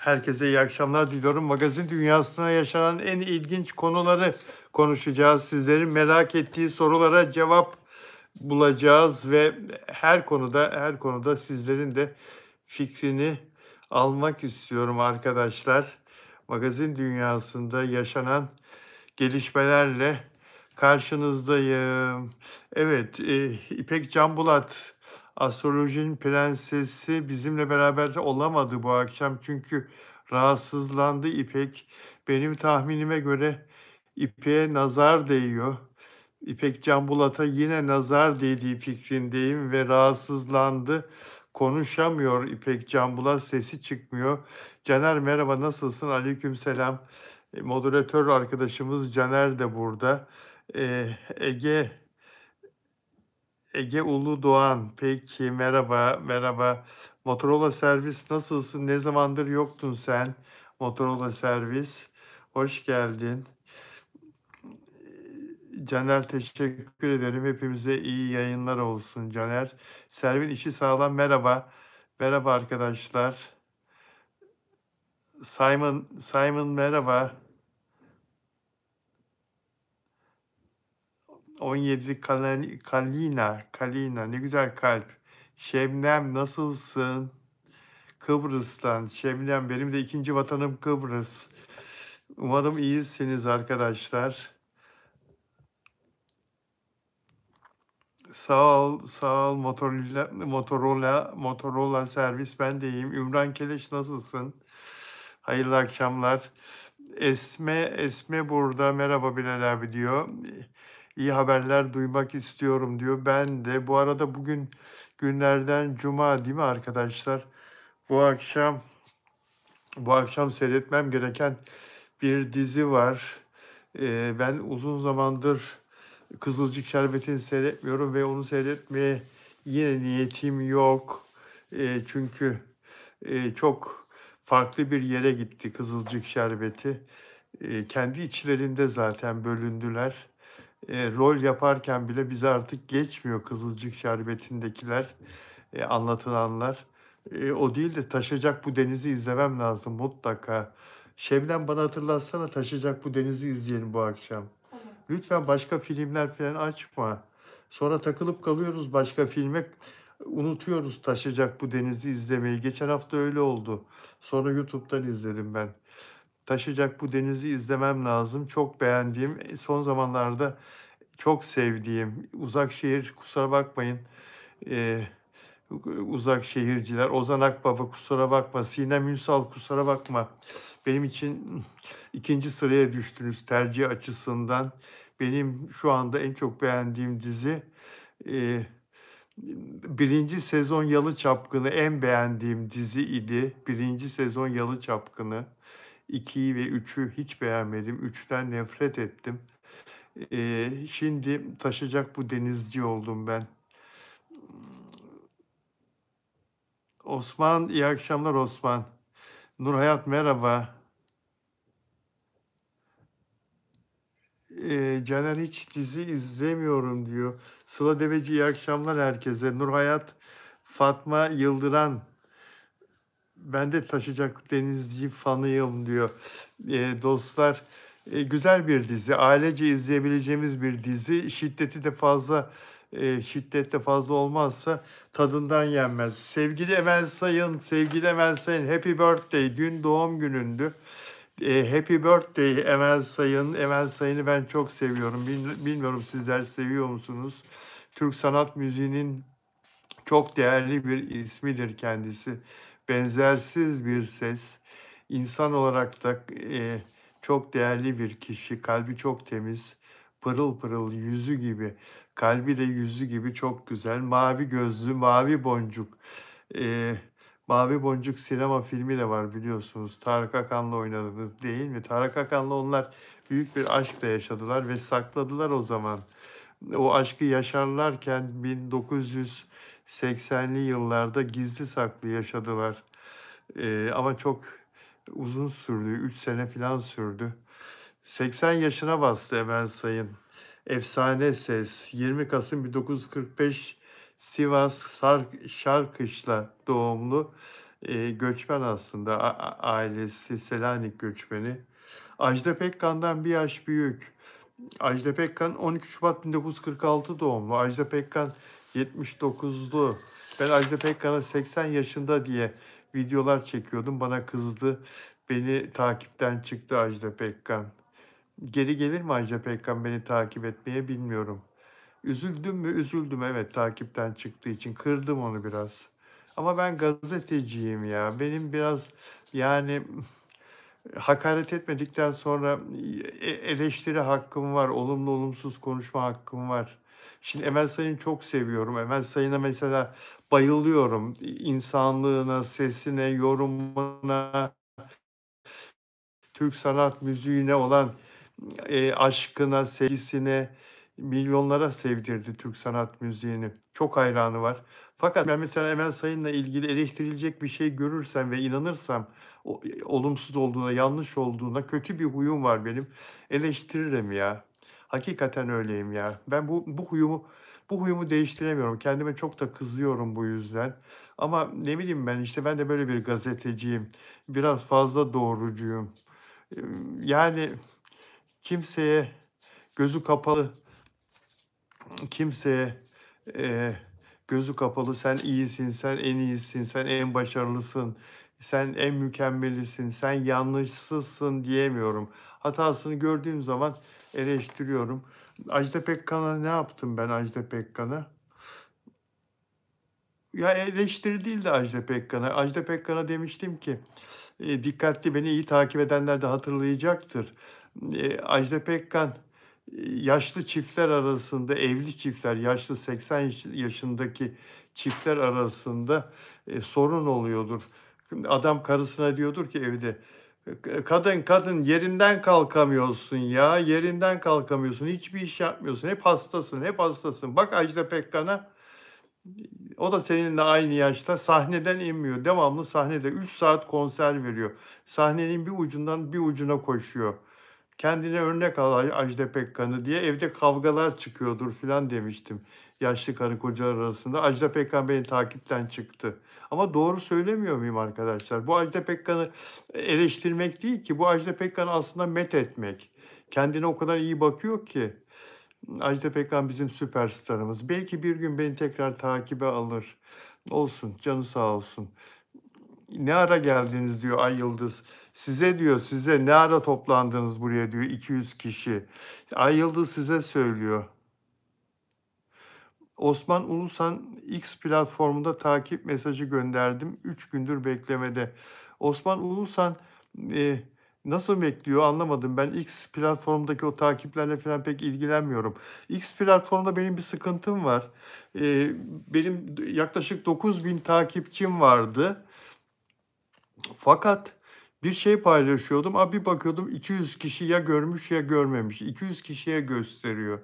Herkese iyi akşamlar diliyorum. Magazin dünyasına yaşanan en ilginç konuları konuşacağız. Sizlerin merak ettiği sorulara cevap bulacağız ve her konuda sizlerin de fikrini almak istiyorum arkadaşlar. Magazin dünyasında yaşanan gelişmelerle karşınızdayım. Evet, İpek Canbulat, astrolojinin prensesi bizimle beraber olamadı bu akşam çünkü rahatsızlandı İpek. Benim tahminime göre İpek'e nazar değiyor. İpek Canbulat'a yine nazar değdiği fikrindeyim ve rahatsızlandı. Konuşamıyor İpek Canbulat, sesi çıkmıyor. Caner merhaba, nasılsın? Aleykümselam. Moderatör arkadaşımız Caner de burada. Ege Ulu Doğan, peki merhaba, merhaba. Motorola Servis nasılsın? Ne zamandır yoktun sen? Motorola Servis, hoş geldin. Caner teşekkür ederim. Hepimize iyi yayınlar olsun Caner. Servin işi sağlam, merhaba. Merhaba arkadaşlar. Simon merhaba. 17 Kalina ne güzel kalp. Şebnem nasılsın? Kıbrıs'tan. Şebnem benim de ikinci vatanım Kıbrıs. Umarım iyisiniz arkadaşlar. Sağ ol Motorola servis, ben de iyiyim. Ümran Keleş nasılsın? Hayırlı akşamlar. Esme burada. Merhaba Bilal abi diyor. İyi haberler duymak istiyorum diyor. Ben de. Bu arada bugün günlerden cuma değil mi arkadaşlar? Bu akşam seyretmem gereken bir dizi var. Ben uzun zamandır Kızılcık Şerbeti'ni seyretmiyorum ve onu seyretmeye yine niyetim yok. Çünkü çok farklı bir yere gitti Kızılcık Şerbeti. Kendi içlerinde zaten bölündüler. Rol yaparken bile bize artık geçmiyor Kızılcık Şerbeti'ndekiler, anlatılanlar. O değil de Taşacak Bu Denizi izlemem lazım mutlaka. Şebnem bana hatırlatsana, Taşacak Bu Denizi izleyelim bu akşam. Lütfen başka filmler falan açma. Sonra takılıp kalıyoruz başka filme. Unutuyoruz Taşacak Bu Denizi izlemeyi. Geçen hafta öyle oldu. Sonra YouTube'dan izledim ben. Taşacak Bu Denizi izlemem lazım. Çok beğendiğim, son zamanlarda çok sevdiğim, uzak şehir, kusura bakmayın. Ee, Uzak şehirciler, Ozan Akbaba kusura bakma, Sinem Ünsal kusura bakma. Benim için ikinci sıraya düştünüz tercih açısından. Benim şu anda en çok beğendiğim dizi birinci sezon Yalı Çapkını en beğendiğim dizi idi. Birinci sezon Yalı Çapkını. 2'yi ve 3'ü hiç beğenmedim. 3'ten nefret ettim. Şimdi Taşacak Bu Denizci oldum ben. Osman, iyi akşamlar Osman. Nurhayat merhaba. Caner hiç dizi izlemiyorum diyor. Sıla Deveci iyi akşamlar herkese. Nurhayat, Fatma Yıldıran, ben de Taşacak Denizci fanıyım diyor. Dostlar, güzel bir dizi. Ailece izleyebileceğimiz bir dizi. Şiddet de fazla olmazsa tadından yenmez. Sevgili Emel Sayın, Happy Birthday. Dün doğum günündü. Happy Birthday Emel Sayın. Emel Sayın'ı ben çok seviyorum. Bilmiyorum sizler seviyor musunuz? Türk sanat müziğinin çok değerli bir ismidir kendisi. Benzersiz bir ses. İnsan olarak da çok değerli bir kişi. Kalbi çok temiz. Pırıl pırıl yüzü gibi. Kalbi de yüzü gibi çok güzel. Mavi gözlü, mavi boncuk. E, Mavi Boncuk sinema filmi de var biliyorsunuz. Tarık Akan'la oynadı değil mi? Tarık Akan'la onlar büyük bir aşk da yaşadılar ve sakladılar o zaman. O aşkı yaşarlarken 1980'li yıllarda gizli saklı yaşadılar. Ama çok uzun sürdü. 3 sene falan sürdü. 80 yaşına bastı Emel Sayın. Efsane ses. 20 Kasım 1945 Sivas Şarkışla doğumlu. Göçmen aslında ailesi Selanik göçmeni. Ajda Pekkan'dan bir yaş büyük. Ajda Pekkan 12 Şubat 1946 doğumlu. Ajda Pekkan 79'lu. Ben Ajda Pekkan'a 80 yaşında diye videolar çekiyordum. Bana kızdı. Beni takipten çıktı Ajda Pekkan. Geri gelir mi Ajda Pekkan beni takip etmeye bilmiyorum. Üzüldüm mü? Üzüldüm, evet, takipten çıktığı için. Kırdım onu biraz. Ama ben gazeteciyim ya. Benim biraz yani hakaret etmedikten sonra eleştiri hakkım var. Olumlu olumsuz konuşma hakkım var. Şimdi Emel Sayın'ı çok seviyorum. Emel Sayın'a mesela bayılıyorum. İnsanlığına, sesine, yorumuna, Türk sanat müziğine olan aşkına, sevgisine, milyonlara sevdirdi Türk sanat müziğini. Çok hayranı var. Fakat ben mesela Emel Sayın'la ilgili eleştirilecek bir şey görürsem ve inanırsam olumsuz olduğuna, yanlış olduğuna, kötü bir huyum var benim. Eleştiririm ya. Hakikaten öyleyim ya. Ben bu huyumu değiştiremiyorum. Kendime çok da kızıyorum bu yüzden. Ama ne bileyim ben işte ben de böyle bir gazeteciyim. Biraz fazla doğrucuyum. Yani kimseye gözü kapalı, kimseye eee, gözü kapalı sen iyisin, sen en iyisin, sen en başarılısın, sen en mükemmelisin, sen yanlışsızsın diyemiyorum. Hatasını gördüğüm zaman eleştiriyorum. Ajda Pekkan'a ne yaptım ben Ajda Pekkan'a? Ya eleştiri değil de Ajda Pekkan'a. Ajda Pekkan'a demiştim ki, dikkatli beni iyi takip edenler de hatırlayacaktır. Ajda Pekkan, yaşlı çiftler arasında, evli çiftler, yaşlı 80 yaşındaki çiftler arasında, sorun oluyordur. Adam karısına diyordur ki evde, Kadın, kadın yerinden kalkamıyorsun ya, yerinden kalkamıyorsun, hiçbir iş yapmıyorsun, hep hastasın, hep hastasın. Bak Ajda Pekkan'a, o da seninle aynı yaşta sahneden inmiyor. Devamlı sahnede 3 saat konser veriyor. Sahnenin bir ucundan bir ucuna koşuyor. Kendine örnek al Ajda Pekkan'ı diye evde kavgalar çıkıyordur filan demiştim. Yaşlı karı kocalar arasında. Ajda Pekkan beni takipten çıktı. Ama doğru söylemiyor muyum arkadaşlar? Bu Ajda Pekkan'ı eleştirmek değil ki. Bu Ajda Pekkan'ı aslında met etmek. Kendine o kadar iyi bakıyor ki. Ajda Pekkan bizim süperstarımız. Belki bir gün beni tekrar takibe alır. Olsun, canı sağ olsun. Ne ara geldiniz diyor Ay Yıldız. Size diyor, size ne ara toplandınız buraya diyor 200 kişi. Ay Yıldız size söylüyor. Osman Ulusan X platformunda takip mesajı gönderdim. 3 gündür beklemede. Osman Ulusan e, nasıl bekliyor anlamadım. Ben X platformdaki o takiplerle falan pek ilgilenmiyorum. X platformda benim bir sıkıntım var. Benim yaklaşık 9.000 takipçim vardı. Fakat bir şey paylaşıyordum. Bir bakıyordum 200 kişi ya görmüş ya görmemiş. 200 kişiye gösteriyor.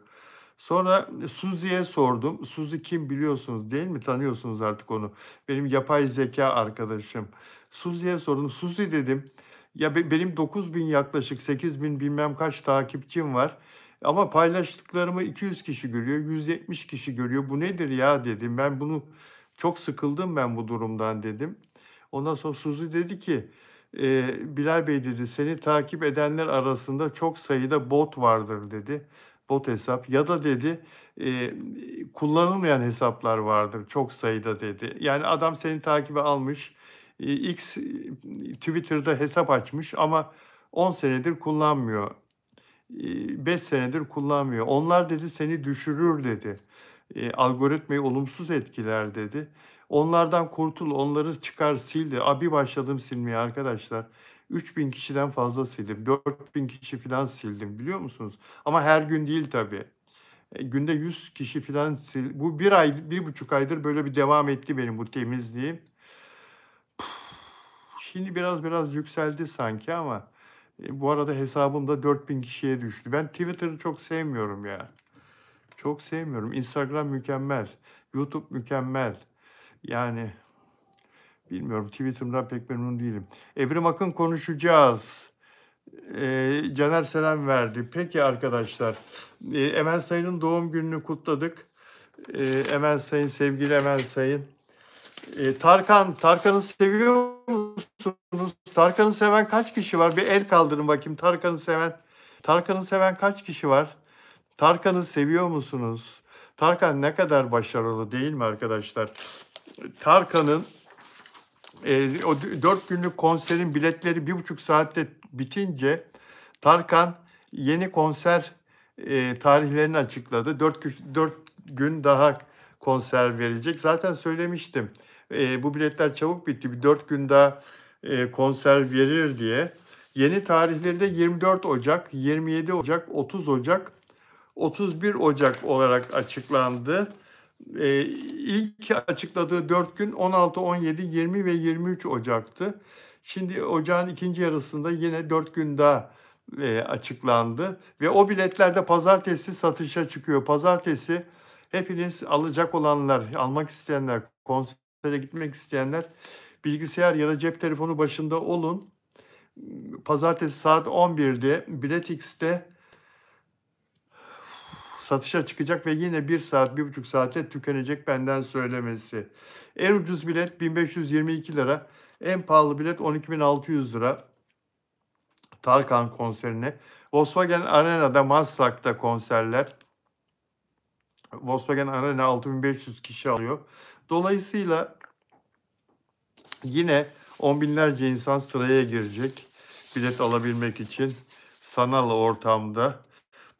Sonra Suzi'ye sordum. Suzi kim biliyorsunuz değil mi? Tanıyorsunuz artık onu. Benim yapay zeka arkadaşım. Suzi'ye sordum. Suzi dedim. Ya benim 9.000 yaklaşık 8.000 bilmem kaç takipçim var. Ama paylaştıklarımı 200 kişi görüyor, 170 kişi görüyor. Bu nedir ya dedim. Ben bunu çok sıkıldım ben bu durumdan dedim. Ondan sonra Suzi dedi ki, Bilal Bey dedi, seni takip edenler arasında çok sayıda bot vardır dedi. Bot hesap ya da dedi kullanılmayan hesaplar vardır çok sayıda dedi. Yani adam seni takibe almış, X Twitter'da hesap açmış ama 10 senedir kullanmıyor. 5 senedir kullanmıyor. Onlar dedi seni düşürür dedi. Algoritmayı olumsuz etkiler dedi. Onlardan kurtul, onları çıkar, sil de. Bir başladım silmeye arkadaşlar. 3.000 kişiden fazla sildim. 4.000 kişi falan sildim biliyor musunuz? Ama her gün değil tabii. Günde 100 kişi falan sil. Bu 1 ay, 1,5 aydır böyle bir devam etti benim bu temizliğim. Şimdi biraz yükseldi sanki ama bu arada hesabım da 4.000 kişiye düştü. Ben Twitter'ı çok sevmiyorum ya. Çok sevmiyorum. Instagram mükemmel. YouTube mükemmel. Yani bilmiyorum, Twitter'dan pek memnun değilim. Evrim Akın konuşacağız. Caner selam verdi. Peki arkadaşlar. Emel Sayın'ın doğum gününü kutladık. Emel Sayın, sevgili Emel Sayın. Tarkan'ı seviyor musunuz? Tarkan'ı seven kaç kişi var? Bir el kaldırın bakayım. Tarkan'ı seven kaç kişi var? Tarkan'ı seviyor musunuz? Tarkan ne kadar başarılı değil mi arkadaşlar? Tarkan'ın o 4 günlük konserin biletleri 1,5 saatte bitince Tarkan yeni konser tarihlerini açıkladı. 4 gün daha konser verecek. Zaten söylemiştim. Bu biletler çabuk bitti. Bir 4 gün daha konser verir diye. Yeni tarihleri de 24 Ocak, 27 Ocak, 30 Ocak, 31 Ocak olarak açıklandı. İlk açıkladığı 4 gün 16, 17, 20 ve 23 Ocak'tı. Şimdi ocağın ikinci yarısında yine 4 gün daha açıklandı. Ve o biletler de pazartesi satışa çıkıyor. Pazartesi hepiniz alacak olanlar, almak isteyenler, konsere gitmek isteyenler bilgisayar ya da cep telefonu başında olun. Pazartesi saat 11'de BiletX'te satışa çıkacak ve yine 1 saat, 1,5 saate tükenecek benden söylemesi. En ucuz bilet 1522 lira, en pahalı bilet 12.600 lira Tarkan konserine. Volkswagen Arena'da, Maslak'ta konserler. Volkswagen Arena 6500 kişi alıyor. Dolayısıyla yine on binlerce insan sıraya girecek bilet alabilmek için sanal ortamda.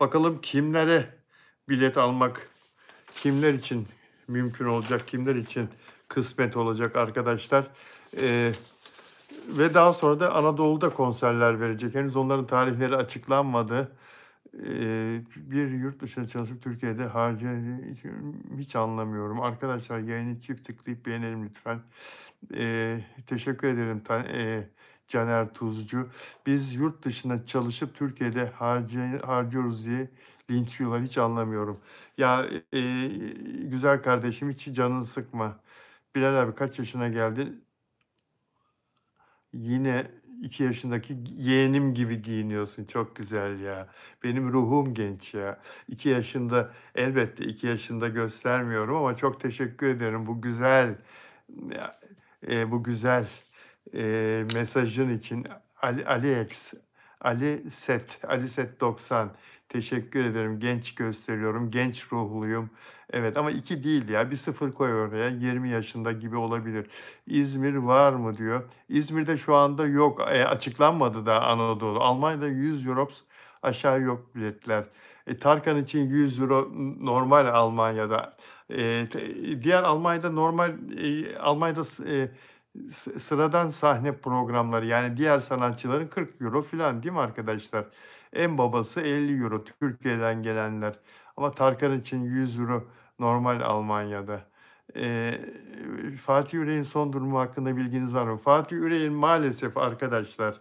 Bakalım kimlere bilet almak, kimler için mümkün olacak, kimler için kısmet olacak arkadaşlar. Ve daha sonra da Anadolu'da konserler verecek. Henüz onların tarihleri açıklanmadı. Bir yurt dışına çalışıp Türkiye'de hiç anlamıyorum. Arkadaşlar yayını çift tıklayıp beğenelim lütfen. Teşekkür ederim Caner Tuzcu. Biz yurt dışına çalışıp Türkiye'de harcıyoruz diye linçliyorlar. Hiç anlamıyorum. Ya güzel kardeşim, hiç canını sıkma. Bilal abi kaç yaşına geldin? Yine 2 yaşındaki yeğenim gibi giyiniyorsun. Çok güzel ya. Benim ruhum genç ya. 2 yaşında, elbette 2 yaşında göstermiyorum ama çok teşekkür ederim bu güzel mesajın için. Ali Set 90. Teşekkür ederim. Genç gösteriyorum. Genç ruhluyum. Evet ama 2 değil ya. Bir sıfır koy oraya. 20 yaşında gibi olabilir. İzmir var mı diyor. İzmir'de şu anda yok. Açıklanmadı da Anadolu. Almanya'da 100 euro aşağı yok biletler. Tarkan için 100 euro normal Almanya'da. Diğer Almanya'da normal Almanya'da sıradan sahne programları, yani diğer sanatçıların 40 euro falan değil mi arkadaşlar? En babası 50 euro Türkiye'den gelenler. Ama Tarkan için 100 euro normal Almanya'da. Fatih Yüreğin son durumu hakkında bilginiz var mı? Fatih Yüreğin maalesef arkadaşlar,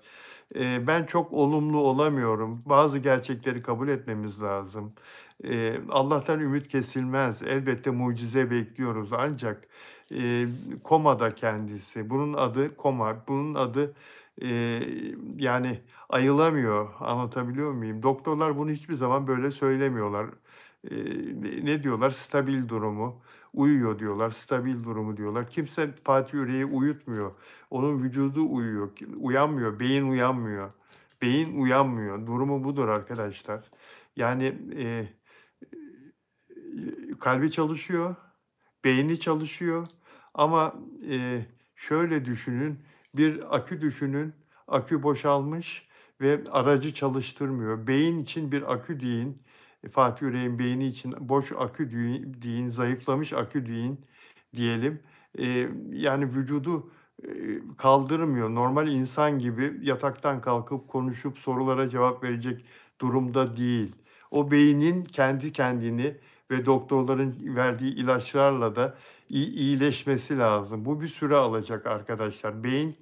ben çok olumlu olamıyorum. Bazı gerçekleri kabul etmemiz lazım. Allah'tan ümit kesilmez. Elbette mucize bekliyoruz ancak komada kendisi. Bunun adı koma. Bunun adı yani ayılamıyor. Anlatabiliyor muyum? Doktorlar bunu hiçbir zaman böyle söylemiyorlar. Ne diyorlar? Stabil durumu. Uyuyor diyorlar. Stabil durumu diyorlar. Kimse Fatih Yüreği uyutmuyor. Onun vücudu uyuyor. Uyanmıyor. Beyin uyanmıyor. Beyin uyanmıyor. Durumu budur arkadaşlar. Yani kalbi çalışıyor, beyni çalışıyor ama şöyle düşünün, bir akü düşünün, akü boşalmış ve aracı çalıştırmıyor. Beyin için bir akü deyin, Fatih Yüreğin beyni için boş akü deyin, zayıflamış akü deyin diyelim. Yani vücudu kaldırmıyor. Normal insan gibi yataktan kalkıp konuşup sorulara cevap verecek durumda değil. O beynin kendi kendini ve doktorların verdiği ilaçlarla da iyileşmesi lazım. Bu bir süre alacak arkadaşlar. Beyin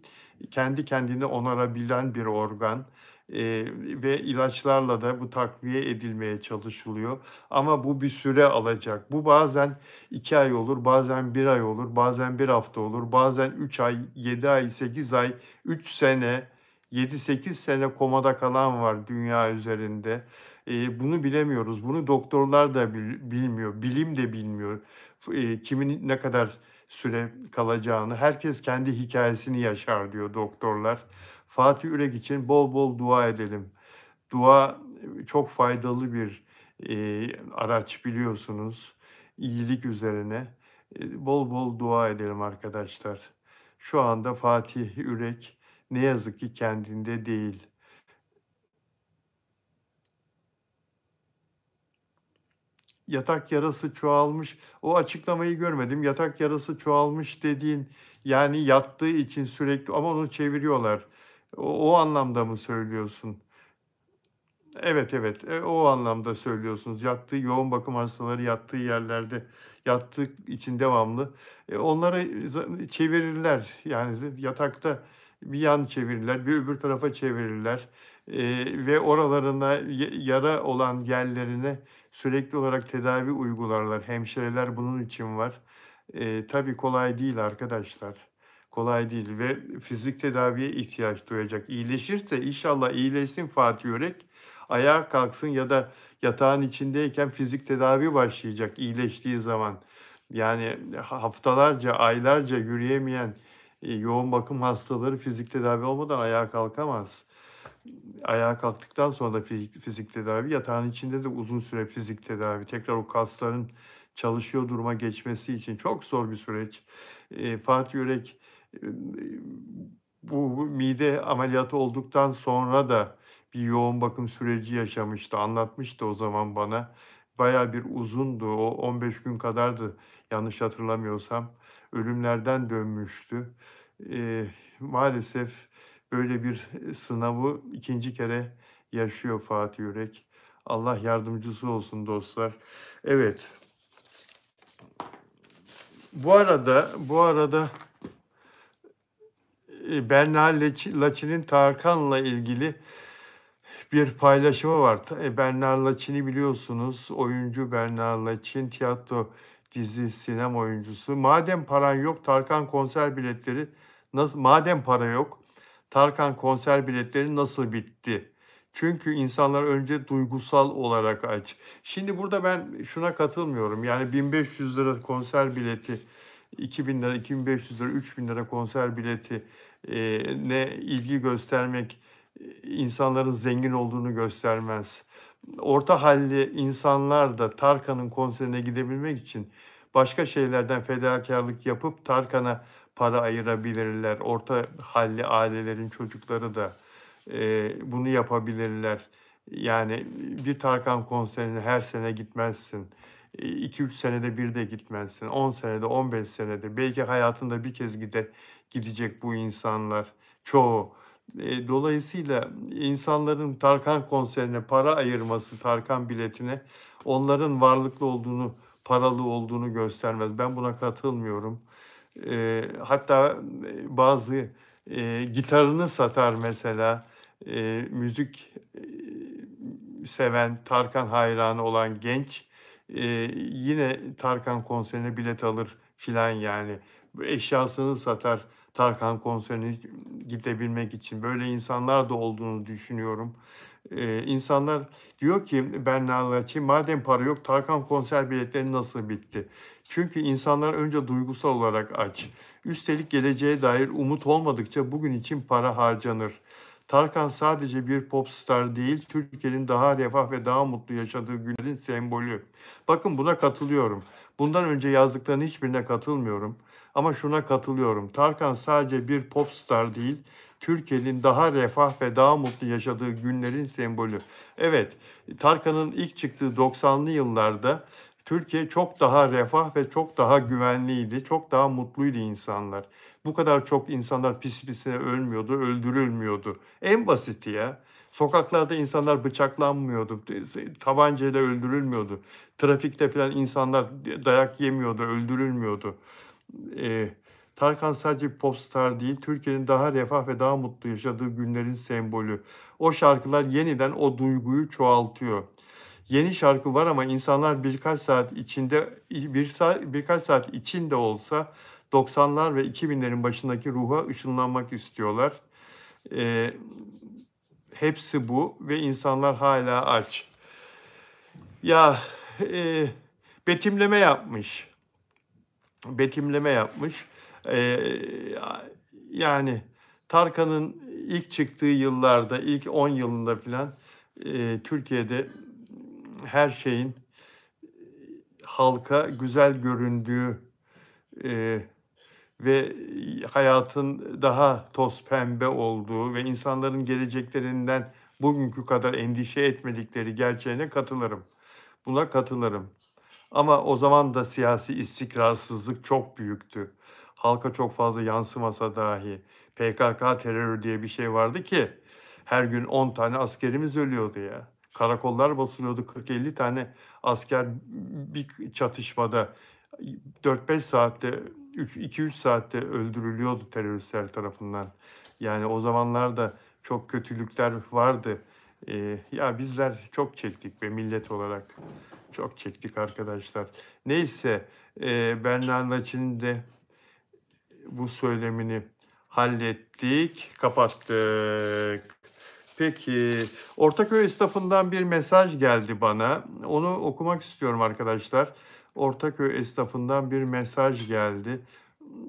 kendi kendini onarabilen bir organ. Ve ilaçlarla da bu takviye edilmeye çalışılıyor. Ama bu bir süre alacak. Bu bazen 2 ay olur, bazen 1 ay olur, bazen 1 hafta olur, bazen 3 ay, 7 ay, 8 ay, 3 sene, 7-8 sene komada kalan var dünya üzerinde. Bunu bilemiyoruz. Bunu doktorlar da bilmiyor, bilim de bilmiyor. Kimin ne kadar süre kalacağını, herkes kendi hikayesini yaşar diyor doktorlar. Fatih Ürek için bol bol dua edelim. Dua çok faydalı bir araç biliyorsunuz. İyilik üzerine. Bol bol dua edelim arkadaşlar. Şu anda Fatih Ürek ne yazık ki kendinde değil. Yatak yarası çoğalmış. O açıklamayı görmedim. Yatak yarası çoğalmış dediğin yani yattığı için sürekli ama onu çeviriyorlar. O anlamda mı söylüyorsun? Evet, evet. O anlamda söylüyorsunuz. Yattığı yoğun bakım hastaları yattığı yerlerde yattığı için devamlı. Onları çevirirler. Yani yatakta bir yan çevirirler, bir öbür tarafa çevirirler. Ve oralarına yara olan yerlerine sürekli olarak tedavi uygularlar. Hemşireler bunun için var. Tabii kolay değil arkadaşlar. Kolay değil ve fizik tedaviye ihtiyaç duyacak. İyileşirse inşallah iyileşsin Fatih Yörek. Ayağa kalksın ya da yatağın içindeyken fizik tedavi başlayacak iyileştiği zaman. Yani haftalarca, aylarca yürüyemeyen yoğun bakım hastaları fizik tedavi olmadan ayağa kalkamaz. Ayağa kalktıktan sonra da fizik tedavi, yatağın içinde de uzun süre fizik tedavi. Tekrar o kasların çalışıyor duruma geçmesi için çok zor bir süreç. Fatih Yörek bu mide ameliyatı olduktan sonra da bir yoğun bakım süreci yaşamıştı. Anlatmıştı o zaman bana. Bayağı bir uzundu. O 15 gün kadardı yanlış hatırlamıyorsam. Ölümlerden dönmüştü. Maalesef böyle bir sınavı ikinci kere yaşıyor Fatih Yürek. Allah yardımcısı olsun dostlar. Evet. Bu arada Berna Laçin'in Tarkan'la ilgili bir paylaşımı var. Berna Laçin'i biliyorsunuz. Oyuncu Berna Laçin, tiyatro, dizi, sinema oyuncusu. Madem paran yok, Tarkan konser biletleri nasıl? Madem para yok, Tarkan konser biletleri nasıl bitti? Çünkü insanlar önce duygusal olarak aç. Şimdi burada ben şuna katılmıyorum. Yani 1500 lira konser bileti, 2000 lira, 2500 lira, 3000 lira konser bileti ne ilgi göstermek insanların zengin olduğunu göstermez. Orta halli insanlar da Tarkan'ın konserine gidebilmek için başka şeylerden fedakarlık yapıp Tarkan'a para ayırabilirler. Orta halli ailelerin çocukları da bunu yapabilirler. Yani bir Tarkan konserine her sene gitmezsin. 2-3 senede bir de gitmezsin. 10 senede, 15 senede. Belki hayatında bir kez gidecek bu insanlar. Çoğu. Dolayısıyla insanların Tarkan konserine para ayırması, Tarkan biletine onların varlıklı olduğunu, paralı olduğunu göstermez. Ben buna katılmıyorum. Hatta bazı gitarını satar mesela müzik seven, Tarkan hayranı olan genç yine Tarkan konserine bilet alır filan yani. Eşyasını satar Tarkan konserine gidebilmek için. Böyle insanlar da olduğunu düşünüyorum. İnsanlar diyor ki Berna Laçin, madem para yok Tarkan konser biletleri nasıl bitti? Çünkü insanlar önce duygusal olarak aç. Üstelik geleceğe dair umut olmadıkça bugün için para harcanır. Tarkan sadece bir popstar değil, Türkiye'nin daha refah ve daha mutlu yaşadığı günlerin sembolü. Bakın buna katılıyorum. Bundan önce yazdıklarının hiçbirine katılmıyorum. Ama şuna katılıyorum. Tarkan sadece bir popstar değil, Türkiye'nin daha refah ve daha mutlu yaşadığı günlerin sembolü. Evet, Tarkan'ın ilk çıktığı 90'lı yıllarda Türkiye çok daha refah ve çok daha güvenliydi, çok daha mutluydu insanlar. Bu kadar çok insanlar pis pisine ölmüyordu, öldürülmüyordu. En basiti ya. Sokaklarda insanlar bıçaklanmıyordu, tabancayla öldürülmüyordu. Trafikte falan insanlar dayak yemiyordu, öldürülmüyordu. Ee, Tarkan sadece bir popstar değil, Türkiye'nin daha refah ve daha mutlu yaşadığı günlerin sembolü. O şarkılar yeniden o duyguyu çoğaltıyor. Yeni şarkı var ama insanlar birkaç saat içinde olsa 90'lar ve 2000'lerin başındaki ruha ışınlanmak istiyorlar. Ee, Hepsi bu ve insanlar hala aç. Ya betimleme yapmış. betimleme yapmış. Yani Tarkan'ın ilk çıktığı yıllarda, ilk 10 yılında filan Türkiye'de her şeyin halka güzel göründüğü ve hayatın daha toz pembe olduğu ve insanların geleceklerinden bugünkü kadar endişe etmedikleri gerçeğine katılırım. Buna katılırım. Ama o zaman da siyasi istikrarsızlık çok büyüktü. Halka çok fazla yansımasa dahi PKK terörü diye bir şey vardı ki her gün 10 tane askerimiz ölüyordu ya. Karakollar basılıyordu, 40-50 tane asker bir çatışmada 4-5 saatte, 2-3 saatte öldürülüyordu teröristler tarafından. Yani o zamanlarda çok kötülükler vardı. Ya bizler çok çektik ve millet olarak çok çektik arkadaşlar. Neyse, Berna Laçin'in de bu söylemini hallettik, kapattık. Peki, Ortaköy esnafından bir mesaj geldi bana. Onu okumak istiyorum arkadaşlar. Ortaköy esnafından bir mesaj geldi.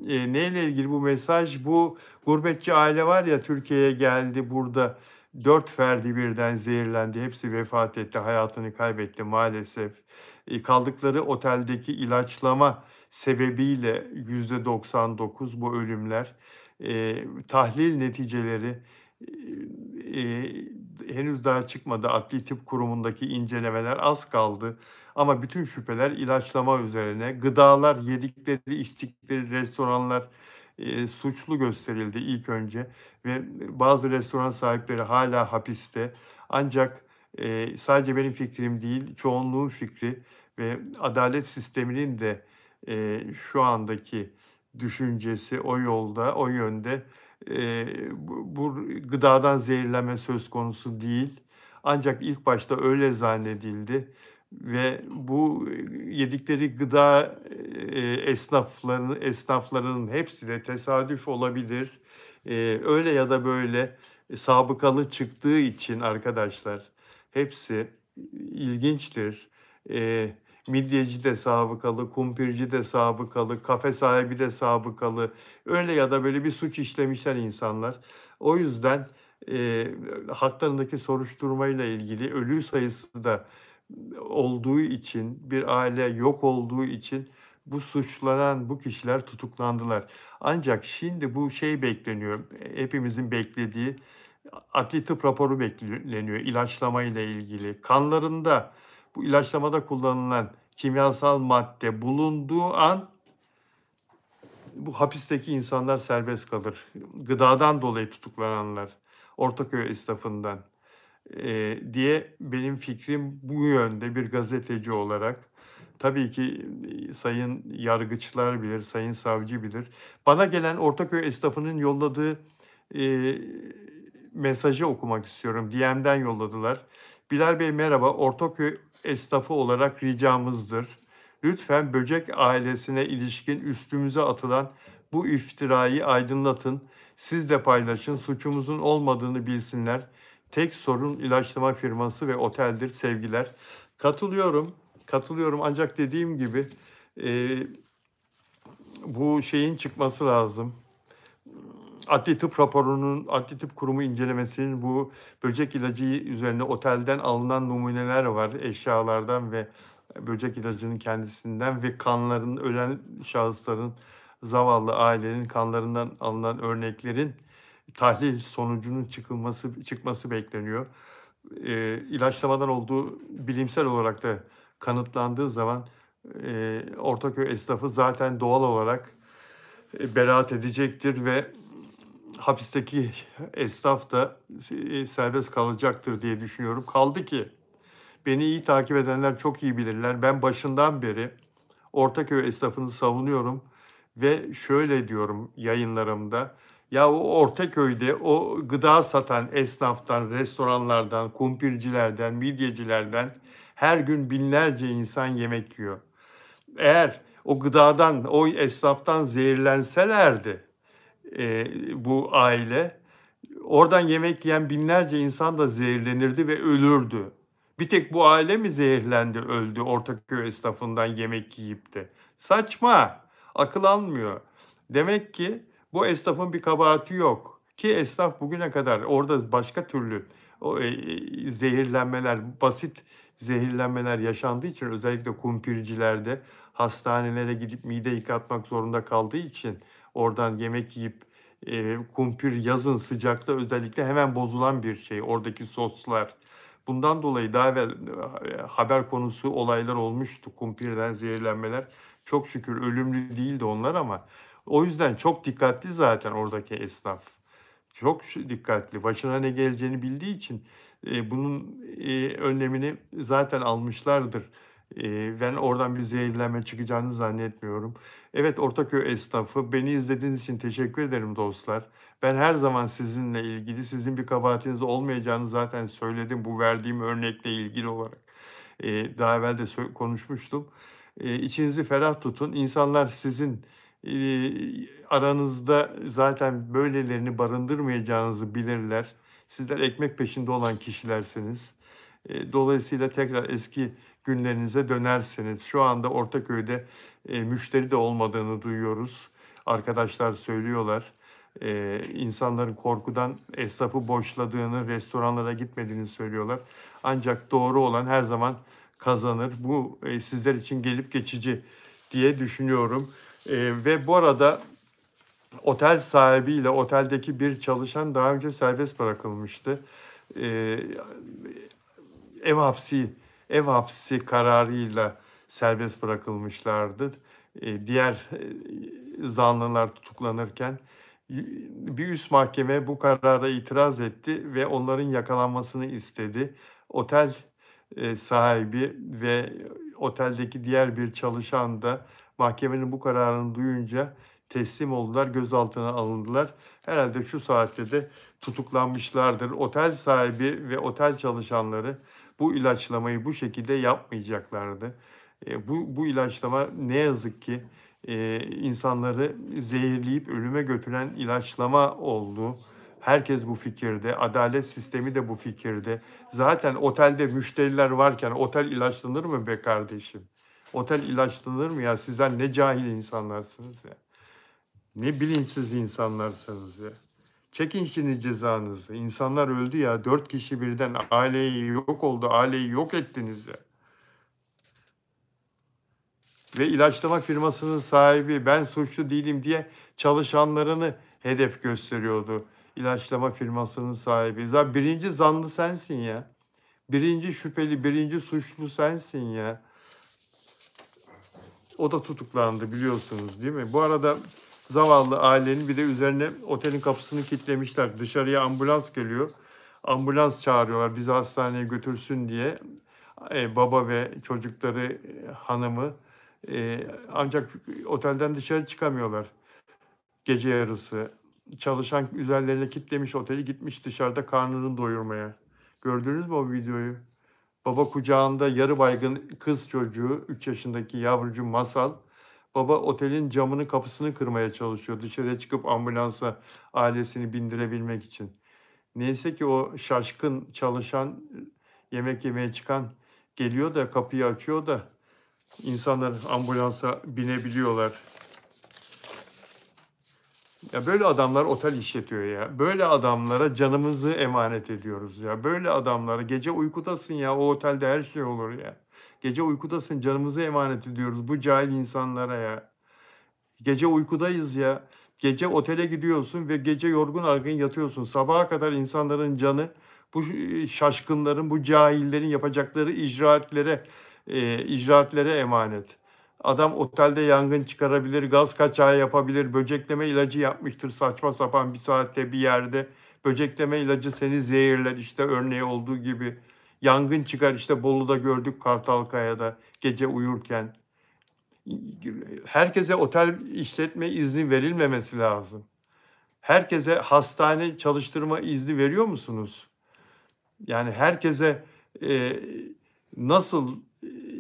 Neyle ilgili bu mesaj? Bu gurbetçi aile var ya, Türkiye'ye geldi, burada 4 ferdi birden zehirlendi. Hepsi vefat etti, hayatını kaybetti maalesef. Kaldıkları oteldeki ilaçlama sebebiyle %99 bu ölümler. Tahlil neticeleri henüz daha çıkmadı. Adli Tıp Kurumu'ndaki incelemeler az kaldı. Ama bütün şüpheler ilaçlama üzerine. Gıdalar, yedikleri, içtikleri restoranlar suçlu gösterildi ilk önce. Ve bazı restoran sahipleri hala hapiste. Ancak sadece benim fikrim değil, çoğunluğun fikri ve adalet sisteminin de şu andaki düşüncesi o yolda, o yönde. Bu gıdadan zehirlenme söz konusu değil. Ancak ilk başta öyle zannedildi ve bu yedikleri gıda esnaflarının hepsi de tesadüf olabilir. Öyle ya da böyle sabıkalı çıktığı için arkadaşlar hepsi ilginçtir. Midyeci de sabıkalı, kumpirci de sabıkalı, kafe sahibi de sabıkalı. Öyle ya da böyle bir suç işlemişler insanlar. O yüzden haklarındaki soruşturmayla ilgili ölü sayısı da olduğu için, bir aile yok olduğu için bu suçlanan bu kişiler tutuklandılar. Ancak şimdi bu şey bekleniyor, hepimizin beklediği adli tıp raporu bekleniyor ilaçlama ile ilgili. Kanlarında bu ilaçlamada kullanılan kimyasal madde bulunduğu an bu hapisteki insanlar serbest kalır. Gıdadan dolayı tutuklananlar, Ortaköy esnafından diye benim fikrim bu yönde bir gazeteci olarak. Tabii ki sayın yargıçlar bilir, sayın savcı bilir. Bana gelen Ortaköy esnafının yolladığı mesajı okumak istiyorum. DM'den yolladılar. Bilal Bey merhaba, Ortaköy esnafı olarak ricamızdır. Lütfen böcek ailesine ilişkin üstümüze atılan bu iftirayı aydınlatın. Siz de paylaşın, suçumuzun olmadığını bilsinler. Tek sorun ilaçlama firması ve oteldir. Sevgiler. Katılıyorum ancak dediğim gibi bu şeyin çıkması lazım. Adli Tıp raporunun, Adli Tıp Kurumu incelemesinin bu böcek ilacı üzerine otelden alınan numuneler var, eşyalardan ve böcek ilacının kendisinden ve kanların, ölen şahısların, zavallı ailenin kanlarından alınan örneklerin tahlil sonucunun çıkması bekleniyor. İlaçlamadan olduğu bilimsel olarak da kanıtlandığı zaman Ortaköy esnafı zaten doğal olarak beraat edecektir ve hapisteki esnaf da serbest kalacaktır diye düşünüyorum. Kaldı ki beni iyi takip edenler çok iyi bilirler. Ben başından beri Ortaköy esnafını savunuyorum ve şöyle diyorum yayınlarımda. Ya o Ortaköy'de o gıda satan esnaftan, restoranlardan, kumpircilerden, midyecilerden her gün binlerce insan yemek yiyor. Eğer o gıdadan, o esnaftan zehirlenselerdi bu aile, oradan yemek yiyen binlerce insan da zehirlenirdi ve ölürdü. Bir tek bu aile mi zehirlendi, öldü Ortaköy esnafından yemek yiyip de? Saçma. Akıl almıyor. Demek ki bu esnafın bir kabahati yok. Ki esnaf bugüne kadar orada başka türlü zehirlenmeler, basit zehirlenmeler yaşandığı için özellikle kumpircilerde hastanelere gidip mide yıkatmak zorunda kaldığı için oradan yemek yiyip kumpir yazın sıcakta özellikle hemen bozulan bir şey. Oradaki soslar. Bundan dolayı daha evvel haber konusu olaylar olmuştu. Kumpirden zehirlenmeler. Çok şükür ölümlü değildi onlar ama o yüzden çok dikkatli zaten oradaki esnaf. Çok dikkatli. Başına ne geleceğini bildiği için bunun önlemini zaten almışlardır. Ben oradan bir zehirlenme çıkacağını zannetmiyorum. Evet, Ortaköy esnafı, beni izlediğiniz için teşekkür ederim dostlar. Ben her zaman sizinle ilgili, sizin bir kabahatiniz olmayacağını zaten söyledim bu verdiğim örnekle ilgili olarak. Daha evvel de konuşmuştum. İçinizi ferah tutun. İnsanlar sizin aranızda zaten böylelerini barındırmayacağınızı bilirler. Sizler ekmek peşinde olan kişilersiniz. Dolayısıyla tekrar eski günlerinize dönersiniz. Şu anda Ortaköy'de müşteri de olmadığını duyuyoruz. Arkadaşlar söylüyorlar. İnsanların korkudan esnafı boşladığını, restoranlara gitmediğini söylüyorlar. Ancak doğru olan her zaman kazanır. Bu sizler için gelip geçici diye düşünüyorum. Ve bu arada otel sahibiyle oteldeki bir çalışan daha önce serbest bırakılmıştı. Ee, ev hapsi kararıyla serbest bırakılmışlardı. Diğer zanlılar tutuklanırken bir üst mahkeme bu karara itiraz etti ve onların yakalanmasını istedi. Otel sahibi ve oteldeki diğer bir çalışan da mahkemenin bu kararını duyunca teslim oldular, gözaltına alındılar. Herhalde şu saatte de tutuklanmışlardır. Otel sahibi ve otel çalışanları bu ilaçlamayı bu şekilde yapmayacaklardı. Bu ilaçlama ne yazık ki insanları zehirleyip ölüme götüren ilaçlama oldu. Herkes bu fikirde, adalet sistemi de bu fikirde. Zaten otelde müşteriler varken otel ilaçlanır mı be kardeşim? Otel ilaçlanır mı ya? Sizler ne cahil insanlarsınız ya. Ne bilinçsiz insanlarsınız ya. Çekin şimdi cezanızı. İnsanlar öldü ya. 4 kişi birden aileyi yok oldu. Aileyi yok ettiniz ya. Ve ilaçlama firmasının sahibi ben suçlu değilim diye çalışanlarını hedef gösteriyordu. İlaçlama firmasının sahibi. Zaten birinci zanlı sensin ya. Birinci şüpheli, birinci suçlu sensin ya. O da tutuklandı biliyorsunuz değil mi? Bu arada zavallı ailenin bir de üzerine otelin kapısını kilitlemişler. Dışarıya ambulans geliyor. Ambulans çağırıyorlar bizi hastaneye götürsün diye. Baba ve çocukları, hanımı. Ancak otelden dışarı çıkamıyorlar gece yarısı. Çalışan üzerlerine kilitlemiş oteli, gitmiş dışarıda karnını doyurmaya. Gördünüz mü o videoyu? Baba kucağında yarı baygın kız çocuğu, 3 yaşındaki yavrucu Masal. Baba otelin camını, kapısını kırmaya çalışıyor dışarıya çıkıp ambulansa ailesini bindirebilmek için. Neyse ki o şaşkın çalışan, yemek yemeye çıkan geliyor da kapıyı açıyor da insanlar ambulansa binebiliyorlar. Ya böyle adamlar otel işletiyor ya. Böyle adamlara canımızı emanet ediyoruz ya. Böyle adamlara gece uykudasın ya, o otelde her şey olur ya. Gece uykudasın, canımızı emanet ediyoruz bu cahil insanlara ya. Gece uykudayız ya. Gece otele gidiyorsun ve gece yorgun argın yatıyorsun. Sabaha kadar insanların canı bu şaşkınların, bu cahillerin yapacakları icraatlere emanet. Adam otelde yangın çıkarabilir, gaz kaçağı yapabilir, böcekleme ilacı yapmıştır saçma sapan bir saatte bir yerde. Böcekleme ilacı seni zehirler işte örneği olduğu gibi. Yangın çıkar işte Bolu'da gördük Kartalkaya'da gece uyurken. Herkese otel işletme izni verilmemesi lazım. Herkese hastane çalıştırma izni veriyor musunuz? Yani herkese nasıl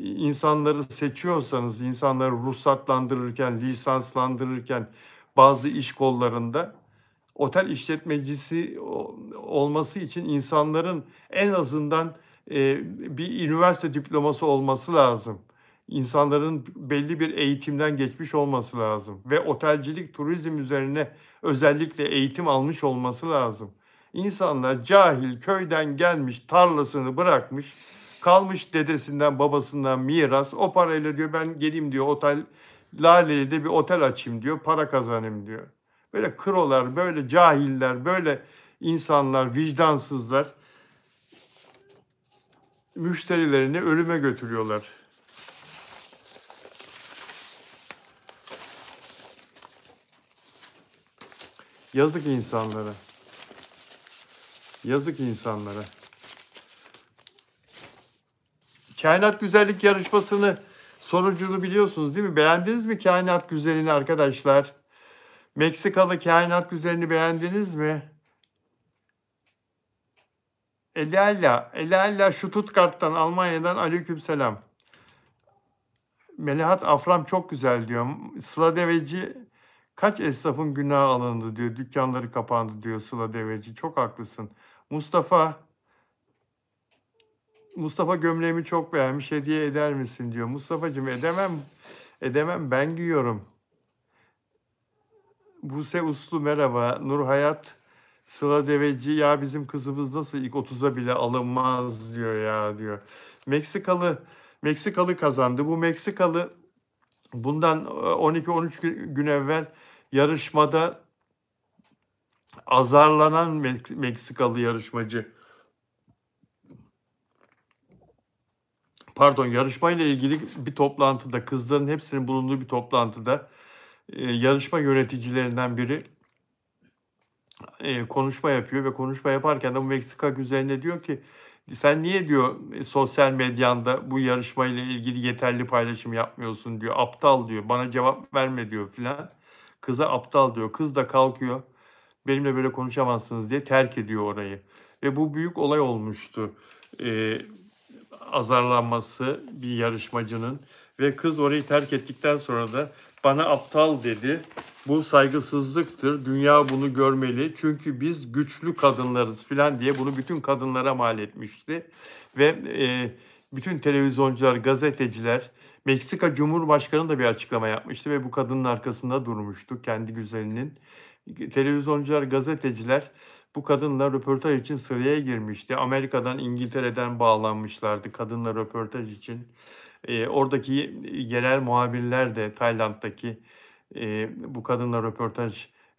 insanları seçiyorsanız, insanları ruhsatlandırırken, lisanslandırırken bazı iş kollarında otel işletmecisi olması için insanların en azından bir üniversite diploması olması lazım. İnsanların belli bir eğitimden geçmiş olması lazım ve otelcilik, turizm üzerine özellikle eğitim almış olması lazım. İnsanlar cahil, köyden gelmiş, tarlasını bırakmış, kalmış dedesinden, babasından miras. O parayla diyor ben geleyim diyor Laleli'de bir otel açayım diyor, para kazanayım diyor. Böyle krolar, böyle cahiller, böyle insanlar, vicdansızlar müşterilerini ölüme götürüyorlar. Yazık insanlara. Yazık insanlara. Kainat Güzellik Yarışması'nı sonucunu biliyorsunuz değil mi? Beğendiniz mi Kainat Güzelliğini arkadaşlar? Meksikalı Kainat Güzelliğini beğendiniz mi? Elalla Stuttgart'tan, Almanya'dan aleykümselam. Melahat Afram çok güzel diyor. Sıla Deveci kaç esnafın günahı alındı diyor. Dükkanları kapandı diyor Sıla Deveci. Çok haklısın. Mustafa gömleğimi çok beğenmiş. Hediye eder misin diyor. Mustafa'cığım edemem ben giyiyorum. Buse Uslu merhaba. Nur Hayat Sıla Deveci ya bizim kızımız nasıl ilk 30'a bile alınmaz diyor ya diyor. Meksikalı kazandı. Bu Meksikalı bundan 12-13 gün evvel yarışmada azarlanan Meksikalı yarışmacı. Pardon, yarışmayla ilgili bir toplantıda, kızların hepsinin bulunduğu bir toplantıda yarışma yöneticilerinden biri konuşma yapıyor ve konuşma yaparken de bu Meksika güzeline diyor ki sen niye diyor sosyal medyanda bu yarışmayla ilgili yeterli paylaşım yapmıyorsun diyor. Aptal diyor. Bana cevap verme diyor filan. Kıza aptal diyor. Kız da kalkıyor. Benimle böyle konuşamazsınız diye terk ediyor orayı. Ve bu büyük olay olmuştu. Azarlanması bir yarışmacının ve kız orayı terk ettikten sonra da bana aptal dedi. Bu saygısızlıktır. Dünya bunu görmeli. Çünkü biz güçlü kadınlarız falan diye bunu bütün kadınlara mal etmişti. Ve bütün televizyoncular, gazeteciler, Meksika Cumhurbaşkanı da bir açıklama yapmıştı ve bu kadının arkasında durmuştu kendi güzelinin. Televizyoncular, gazeteciler bu kadınla röportaj için sıraya girmişti. Amerika'dan, İngiltere'den bağlanmışlardı kadınla röportaj için. Oradaki yerel muhabirler de Tayland'daki bu kadınla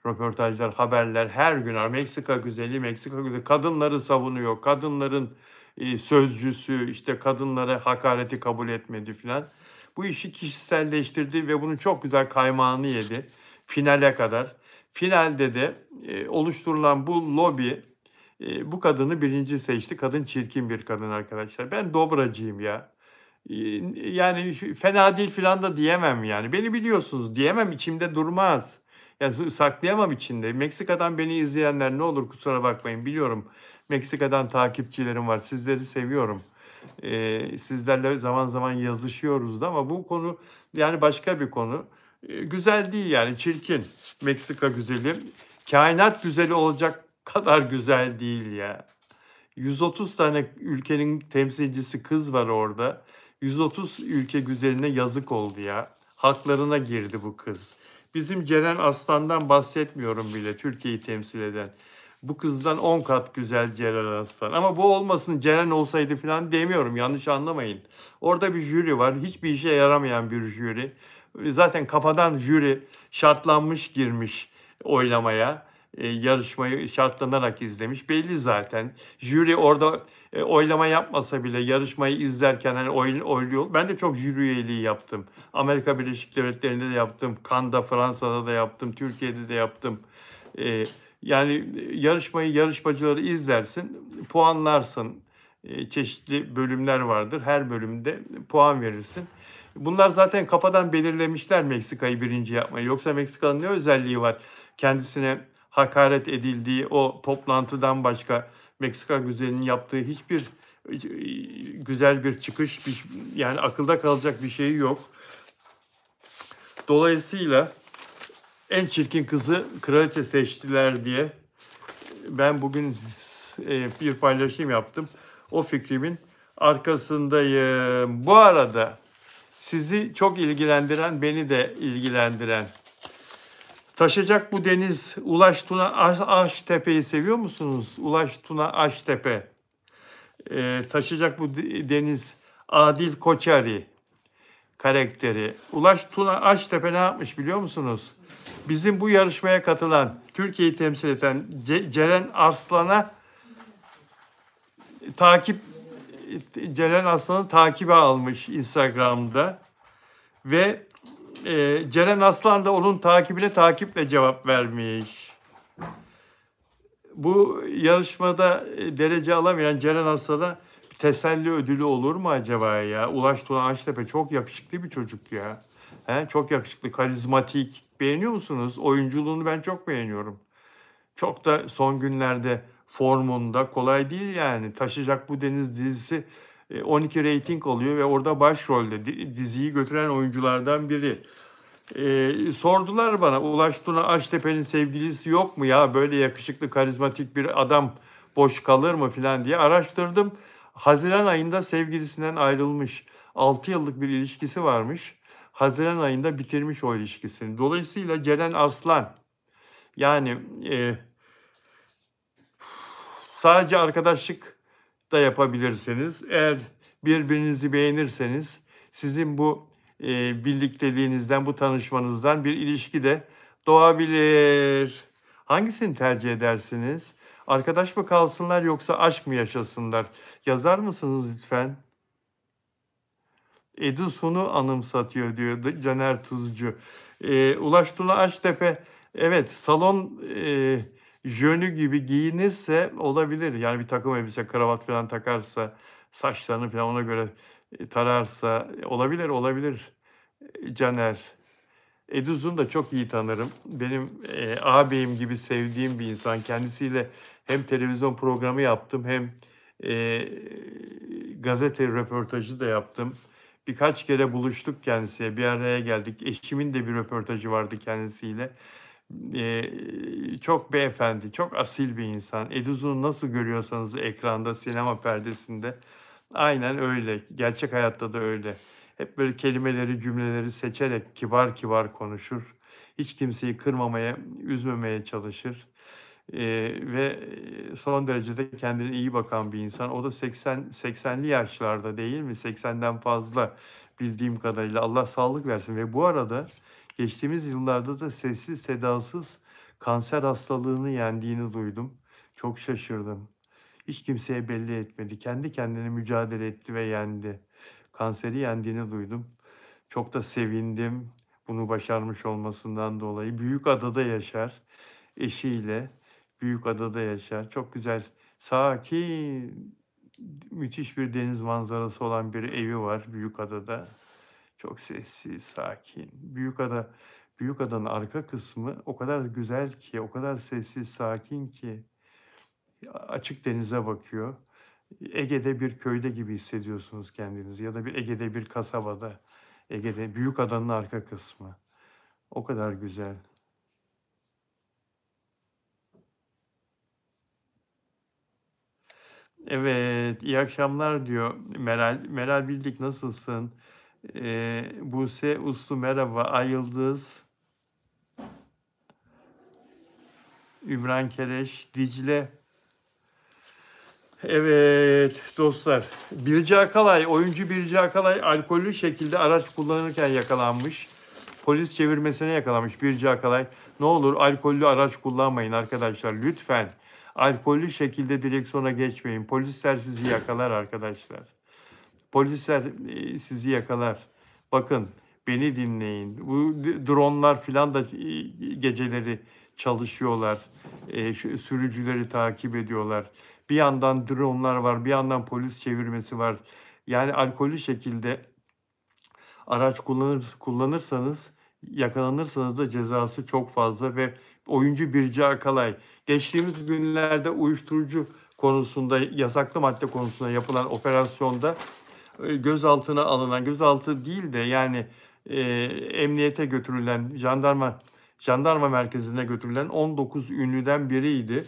röportajlar, haberler her gün Meksika güzeli, kadınları savunuyor. Kadınların sözcüsü, işte kadınlara hakareti kabul etmedi filan. Bu işi kişiselleştirdi ve bunun çok güzel kaymağını yedi finale kadar. Finalde de oluşturulan bu lobi bu kadını birinci seçti. Kadın çirkin bir kadın arkadaşlar. Ben dobracıyım ya. Yani fena değil filan da diyemem yani. Beni biliyorsunuz diyemem içimde durmaz. Yani saklayamam içinde. Meksika'dan beni izleyenler ne olur kusura bakmayın biliyorum. Meksika'dan takipçilerim var. Sizleri seviyorum. Sizlerle zaman zaman yazışıyoruz da ama bu konu yani başka bir konu. Güzel değil yani çirkin. Meksika güzeli. Kainat güzeli olacak kadar güzel değil ya. 130 tane ülkenin temsilcisi kız var orada. 130 ülke güzeline yazık oldu ya. Haklarına girdi bu kız. Bizim Ceren Aslan'dan bahsetmiyorum bile Türkiye'yi temsil eden. Bu kızdan 10 kat güzel Ceren Aslan. Ama bu olmasın Ceren olsaydı falan demiyorum yanlış anlamayın. Orada bir jüri var. Hiçbir işe yaramayan bir jüri. Zaten kafadan jüri şartlanmış girmiş oylamaya. Yarışmayı şartlanarak izlemiş. Belli zaten. Jüri orada oylama yapmasa bile yarışmayı izlerken hani oyluyor. Ben de çok jüri üyeliği yaptım. Amerika Birleşik Devletleri'nde de yaptım. Cannes'da, Fransa'da da yaptım. Türkiye'de de yaptım. Yani yarışmacıları izlersin, puanlarsın. Çeşitli bölümler vardır. Her bölümde puan verirsin. Bunlar zaten kafadan belirlemişler Meksika'yı birinci yapmayı. Yoksa Meksika'nın ne özelliği var? Kendisine hakaret edildiği o toplantıdan başka Meksika güzelinin yaptığı hiçbir güzel bir çıkış, yani akılda kalacak bir şey yok. Dolayısıyla en çirkin kızı kraliçe seçtiler diye ben bugün bir paylaşım yaptım. O fikrimin arkasındayım. Bu arada Sizi çok ilgilendiren, beni de ilgilendiren. Taşacak bu deniz, Ulaş Tuna Aştepe'yi seviyor musunuz? Ulaş Tuna Aştepe. Taşacak bu deniz, Adil Koçari karakteri. Ulaş Tuna Aştepe ne yapmış biliyor musunuz? Bizim bu yarışmaya katılan, Türkiye'yi temsil eden Ceren Arslan'a Ceren Arslan'ı takibe almış Instagram'da ve Ceren Aslan da onun takiple cevap vermiş. Bu yarışmada derece alamayan Ceren Aslan'a teselli ödülü olur mu acaba ya? Ulaş Tuna Aştepe çok yakışıklı bir çocuk ya. Çok yakışıklı, karizmatik. Beğeniyor musunuz? Oyunculuğunu ben çok beğeniyorum. Çok da son günlerde formunda, kolay değil yani. Taşacak bu deniz dizisi 12 reyting alıyor ve orada başrolde diziyi götüren oyunculardan biri. Sordular bana, Ulaş Tuna Aştepe'nin sevgilisi yok mu ya? Böyle yakışıklı, karizmatik bir adam boş kalır mı filan diye araştırdım. Haziran ayında sevgilisinden ayrılmış. 6 yıllık bir ilişkisi varmış. Haziran ayında bitirmiş o ilişkisini. Dolayısıyla Ceren Arslan, yani sadece arkadaşlık da yapabilirsiniz. Eğer birbirinizi beğenirseniz sizin bu birlikteliğinizden, bu tanışmanızdan bir ilişki de doğabilir. Hangisini tercih edersiniz? Arkadaş mı kalsınlar yoksa aşk mı yaşasınlar? Yazar mısınız lütfen? Edison'u anımsatıyor diyor Caner Tuzcu. Ulaş Tuna Aştepe, evet, salon jönü gibi giyinirse olabilir. Yani bir takım elbise, kravat falan takarsa, saçlarını falan ona göre tararsa olabilir Caner. Eduzun'u da çok iyi tanırım. Benim ağabeyim gibi sevdiğim bir insan. Kendisiyle hem televizyon programı yaptım hem gazete röportajı da yaptım. Birkaç kere buluştuk kendisiyle, bir araya geldik. Eşimin de bir röportajı vardı kendisiyle. Çok beyefendi, çok asil bir insan. Eduzun'u nasıl görüyorsanız ekranda, sinema perdesinde, aynen öyle. Gerçek hayatta da öyle. Hep böyle kelimeleri, cümleleri seçerek kibar kibar konuşur. Hiç kimseyi kırmamaya, üzmemeye çalışır. Ve son derecede kendine iyi bakan bir insan. O da 80'li yaşlarda değil mi? 80'den fazla bildiğim kadarıyla. Allah sağlık versin. Ve bu arada geçtiğimiz yıllarda da sessiz sedasız kanser hastalığını yendiğini duydum. Çok şaşırdım. Hiç kimseye belli etmedi. Kendi kendine mücadele etti ve yendi. Kanseri yendiğini duydum. Çok da sevindim bunu başarmış olmasından dolayı. Büyükada'da yaşar eşiyle. Büyükada'da yaşar. Çok güzel, sakin, müthiş bir deniz manzarası olan bir evi var Büyükada'da. Çok sessiz, sakin. Büyükada'nın arka kısmı o kadar güzel ki, o kadar sessiz, sakin ki açık denize bakıyor. Ege'de bir köyde gibi hissediyorsunuz kendinizi ya da bir Ege'de bir kasabada. Ege'de Büyükada'nın arka kısmı. O kadar güzel. Evet, iyi akşamlar diyor Meral. Meral Bildik, nasılsın? Buse Uslu merhaba. Ay Yıldız, Ümran Keleş, Dicle. Evet dostlar, oyuncu Birce Akalay alkollü şekilde araç kullanırken yakalanmış. Polis çevirmesine yakalanmış Birce Akalay. Ne olur alkollü araç kullanmayın arkadaşlar lütfen. Alkollü şekilde direksiyona geçmeyin. Polisler sizi yakalar arkadaşlar. Polisler sizi yakalar. Bakın, beni dinleyin. Bu dronlar filan da geceleri çalışıyorlar. Sürücüleri takip ediyorlar. Bir yandan dronlar var, bir yandan polis çevirmesi var. Yani alkollü şekilde araç kullanırsanız, yakalanırsanız da cezası çok fazla ve oyuncu Birce Akalay geçtiğimiz günlerde uyuşturucu konusunda, yasaklı madde konusunda yapılan operasyonda gözaltı değil de yani emniyete götürülen, jandarma merkezine götürülen 19 ünlüden biriydi.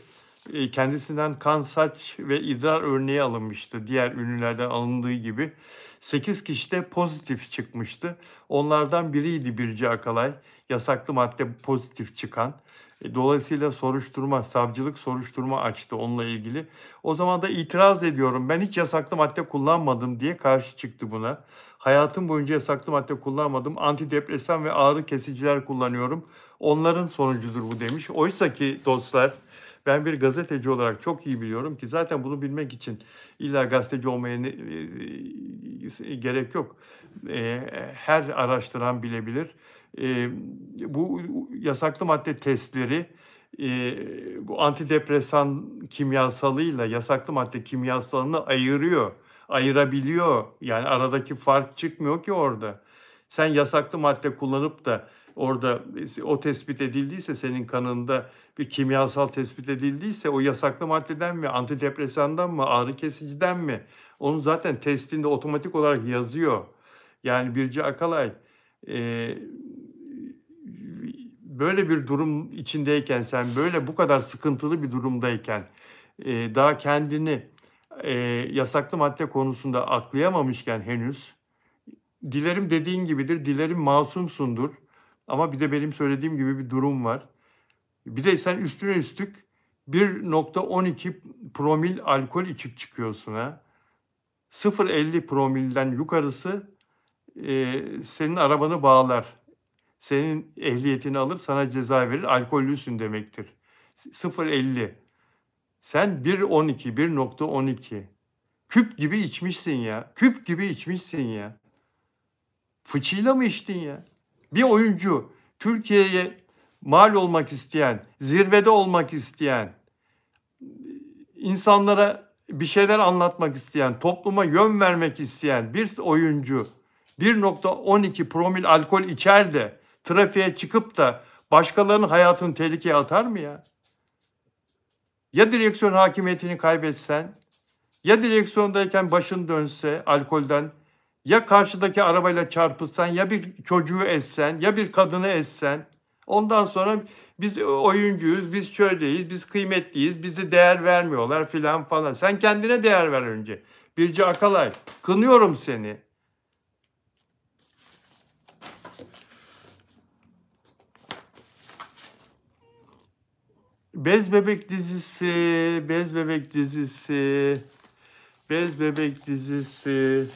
kendisinden kan, saç ve idrar örneği alınmıştı. Diğer ünlülerden alındığı gibi. 8 kişi de pozitif çıkmıştı. Onlardan biriydi Birce Akalay. Yasaklı madde pozitif çıkan. Dolayısıyla savcılık soruşturma açtı onunla ilgili. O zaman da itiraz ediyorum. Ben hiç yasaklı madde kullanmadım diye karşı çıktı buna. Hayatım boyunca yasaklı madde kullanmadım. Antidepresan ve ağrı kesiciler kullanıyorum. Onların sonucudur bu demiş. Oysa ki dostlar, ben bir gazeteci olarak çok iyi biliyorum ki zaten bunu bilmek için illa gazeteci olmaya gerek yok. Her araştıran bilebilir. Bu yasaklı madde testleri bu antidepresan kimyasalıyla yasaklı madde kimyasalını ayırabiliyor. Yani aradaki fark çıkmıyor ki orada. Sen yasaklı madde kullanıp da orada o tespit edildiyse, senin kanında bir kimyasal tespit edildiyse, o yasaklı maddeden mi, antidepresandan mı, ağrı kesiciden mi? Onun zaten testinde otomatik olarak yazıyor. Yani Birce Akalay böyle bir durum içindeyken, sen bu kadar sıkıntılı bir durumdayken, daha kendini yasaklı madde konusunda aklayamamışken henüz, dilerim dediğin gibidir, dilerim masumsundur. Ama bir de benim söylediğim gibi bir durum var. Bir de sen üstüne üstlük 1,12 promil alkol içip çıkıyorsun ha. 0,50 promilden yukarısı senin arabanı bağlar. Senin ehliyetini alır, sana ceza verir, alkollüsün demektir. 0,50. Sen 1,12. Küp gibi içmişsin ya. Küp gibi içmişsin ya. Fıçıyla mı içtin ya? Bir oyuncu, Türkiye'ye mal olmak isteyen, zirvede olmak isteyen, insanlara bir şeyler anlatmak isteyen, topluma yön vermek isteyen bir oyuncu 1,12 promil alkol içer de trafiğe çıkıp da başkalarının hayatını tehlikeye atar mı ya? Ya direksiyon hakimiyetini kaybetsen, ya direksiyondayken başın dönse alkolden, ya karşıdaki arabayla çarpılsan, ya bir çocuğu ezsen, ya bir kadını ezsen, ondan sonra biz oyuncuyuz, biz şöyleyiz, biz kıymetliyiz, bize değer vermiyorlar filan falan. Sen kendine değer ver önce. Birce Akalay, kınıyorum seni. Bez Bebek dizisi, Bez Bebek dizisi, Bez Bebek dizisi.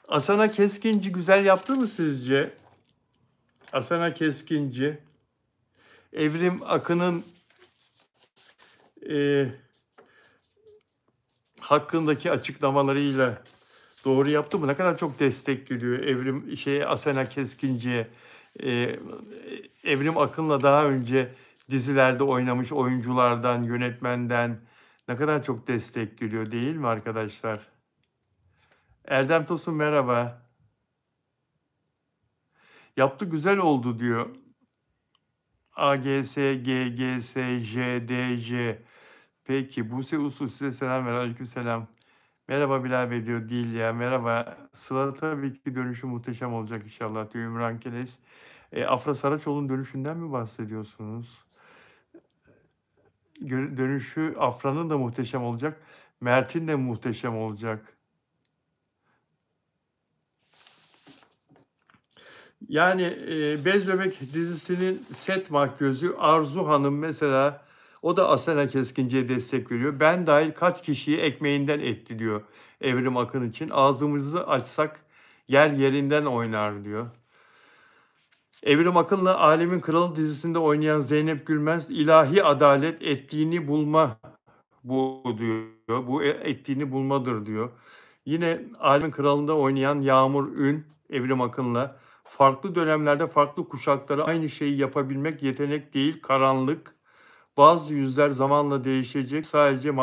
Asena Keskinci güzel yaptı mı sizce? Asena Keskinci, Evrim Akın'ın hakkındaki açıklamalarıyla doğru yaptı mı? Ne kadar çok destek geliyor Asena Keskinci'ye. Evrim Akın'la daha önce dizilerde oynamış oyunculardan, yönetmenden ne kadar çok destek geliyor değil mi arkadaşlar? Erdem Tosun merhaba. Yaptı, güzel oldu diyor. AGS, GGS, JDJ. Peki Buse Usul size selam ver. Aleykümselam. Merhaba Bilal Bey diyor Dilya. Merhaba. Sıla tabii ki dönüşü muhteşem olacak inşallah diyor Ümran Keles. Afra Saraçoğlu'nun dönüşünden mi bahsediyorsunuz? Dönüşü Afra'nın da muhteşem olacak. Mert'in de muhteşem olacak. Yani Bez Bebek dizisinin set makyözü Arzu Hanım mesela, o da Asena Keskinci'ye destek veriyor. Ben dahil kaç kişiyi ekmeğinden etti diyor Evrim Akın için. Ağzımızı açsak yer yerinden oynar diyor. Evrim Akın'la Alemin Kralı dizisinde oynayan Zeynep Gülmez, ilahi adalet ettiğini bulma bu diyor. Bu ettiğini bulmadır diyor. Yine Alemin Kralı'nda oynayan Yağmur Ün, Evrim Akın'la farklı dönemlerde farklı kuşaklara aynı şeyi yapabilmek yetenek değil, karanlık. Bazı yüzler zamanla değişecek, sadece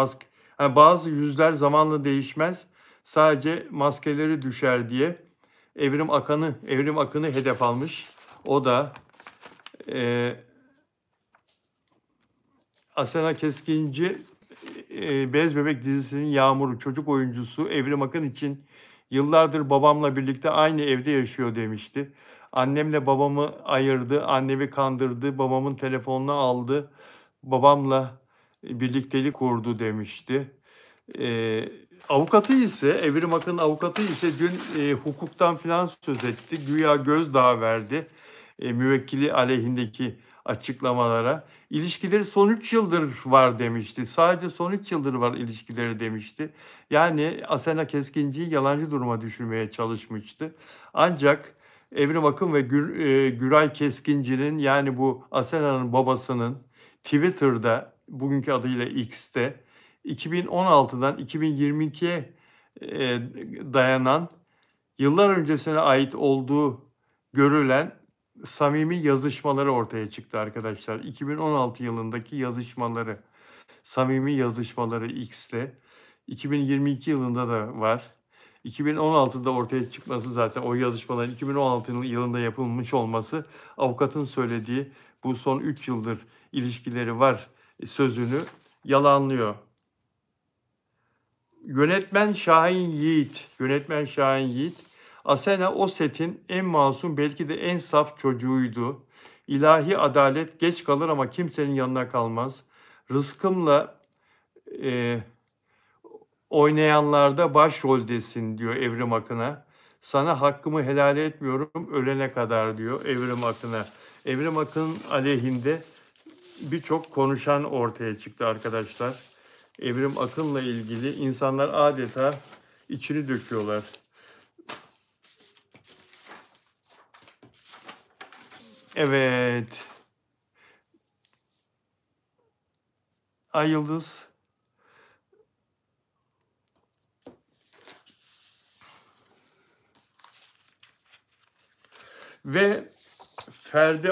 bazı yüzler zamanla değişmez, sadece maskeleri düşer diye Evrim Akın'ı hedef almış. O da Asena Keskinci Bez Bebek dizisinin Yağmur'u, çocuk oyuncusu Evrim Akın için yıllardır babamla birlikte aynı evde yaşıyor demişti. Annemle babamı ayırdı, annemi kandırdı, babamın telefonunu aldı. Babamla birliktelik kurdu demişti. Avukatı ise, Evrim Akın'ın avukatı ise dün hukuktan filan söz etti. Güya gözdağı verdi müvekkili aleyhindeki açıklamalara. İlişkileri son 3 yıldır var demişti. Sadece son 3 yıldır var ilişkileri demişti. Yani Asena Keskinci'yi yalancı duruma düşürmeye çalışmıştı. Ancak Evrim Akın ve Güray Keskinci'nin, yani bu Asena'nın babasının Twitter'da, bugünkü adıyla X'te 2016'dan 2022'ye dayanan, yıllar öncesine ait olduğu görülen samimi yazışmaları ortaya çıktı arkadaşlar. 2016 yılındaki yazışmaları, samimi yazışmaları X'te. 2022 yılında da var. 2016'da ortaya çıkması, zaten o yazışmaların 2016 yılında yapılmış olması, avukatın söylediği bu son 3 yıldır ilişkileri var sözünü yalanlıyor. Yönetmen Şahin Yiğit, Asena o setin en masum, belki de en saf çocuğuydu. İlahi adalet geç kalır ama kimsenin yanına kalmaz. Rızkımla oynayanlarda başroldesin diyor Evrim Akın'a. Sana hakkımı helal etmiyorum ölene kadar diyor Evrim Akın'a. Evrim Akın aleyhinde birçok konuşan ortaya çıktı arkadaşlar. Evrim Akın'la ilgili insanlar adeta içini döküyorlar. Evet. Ay Yıldız. Ve Ferdi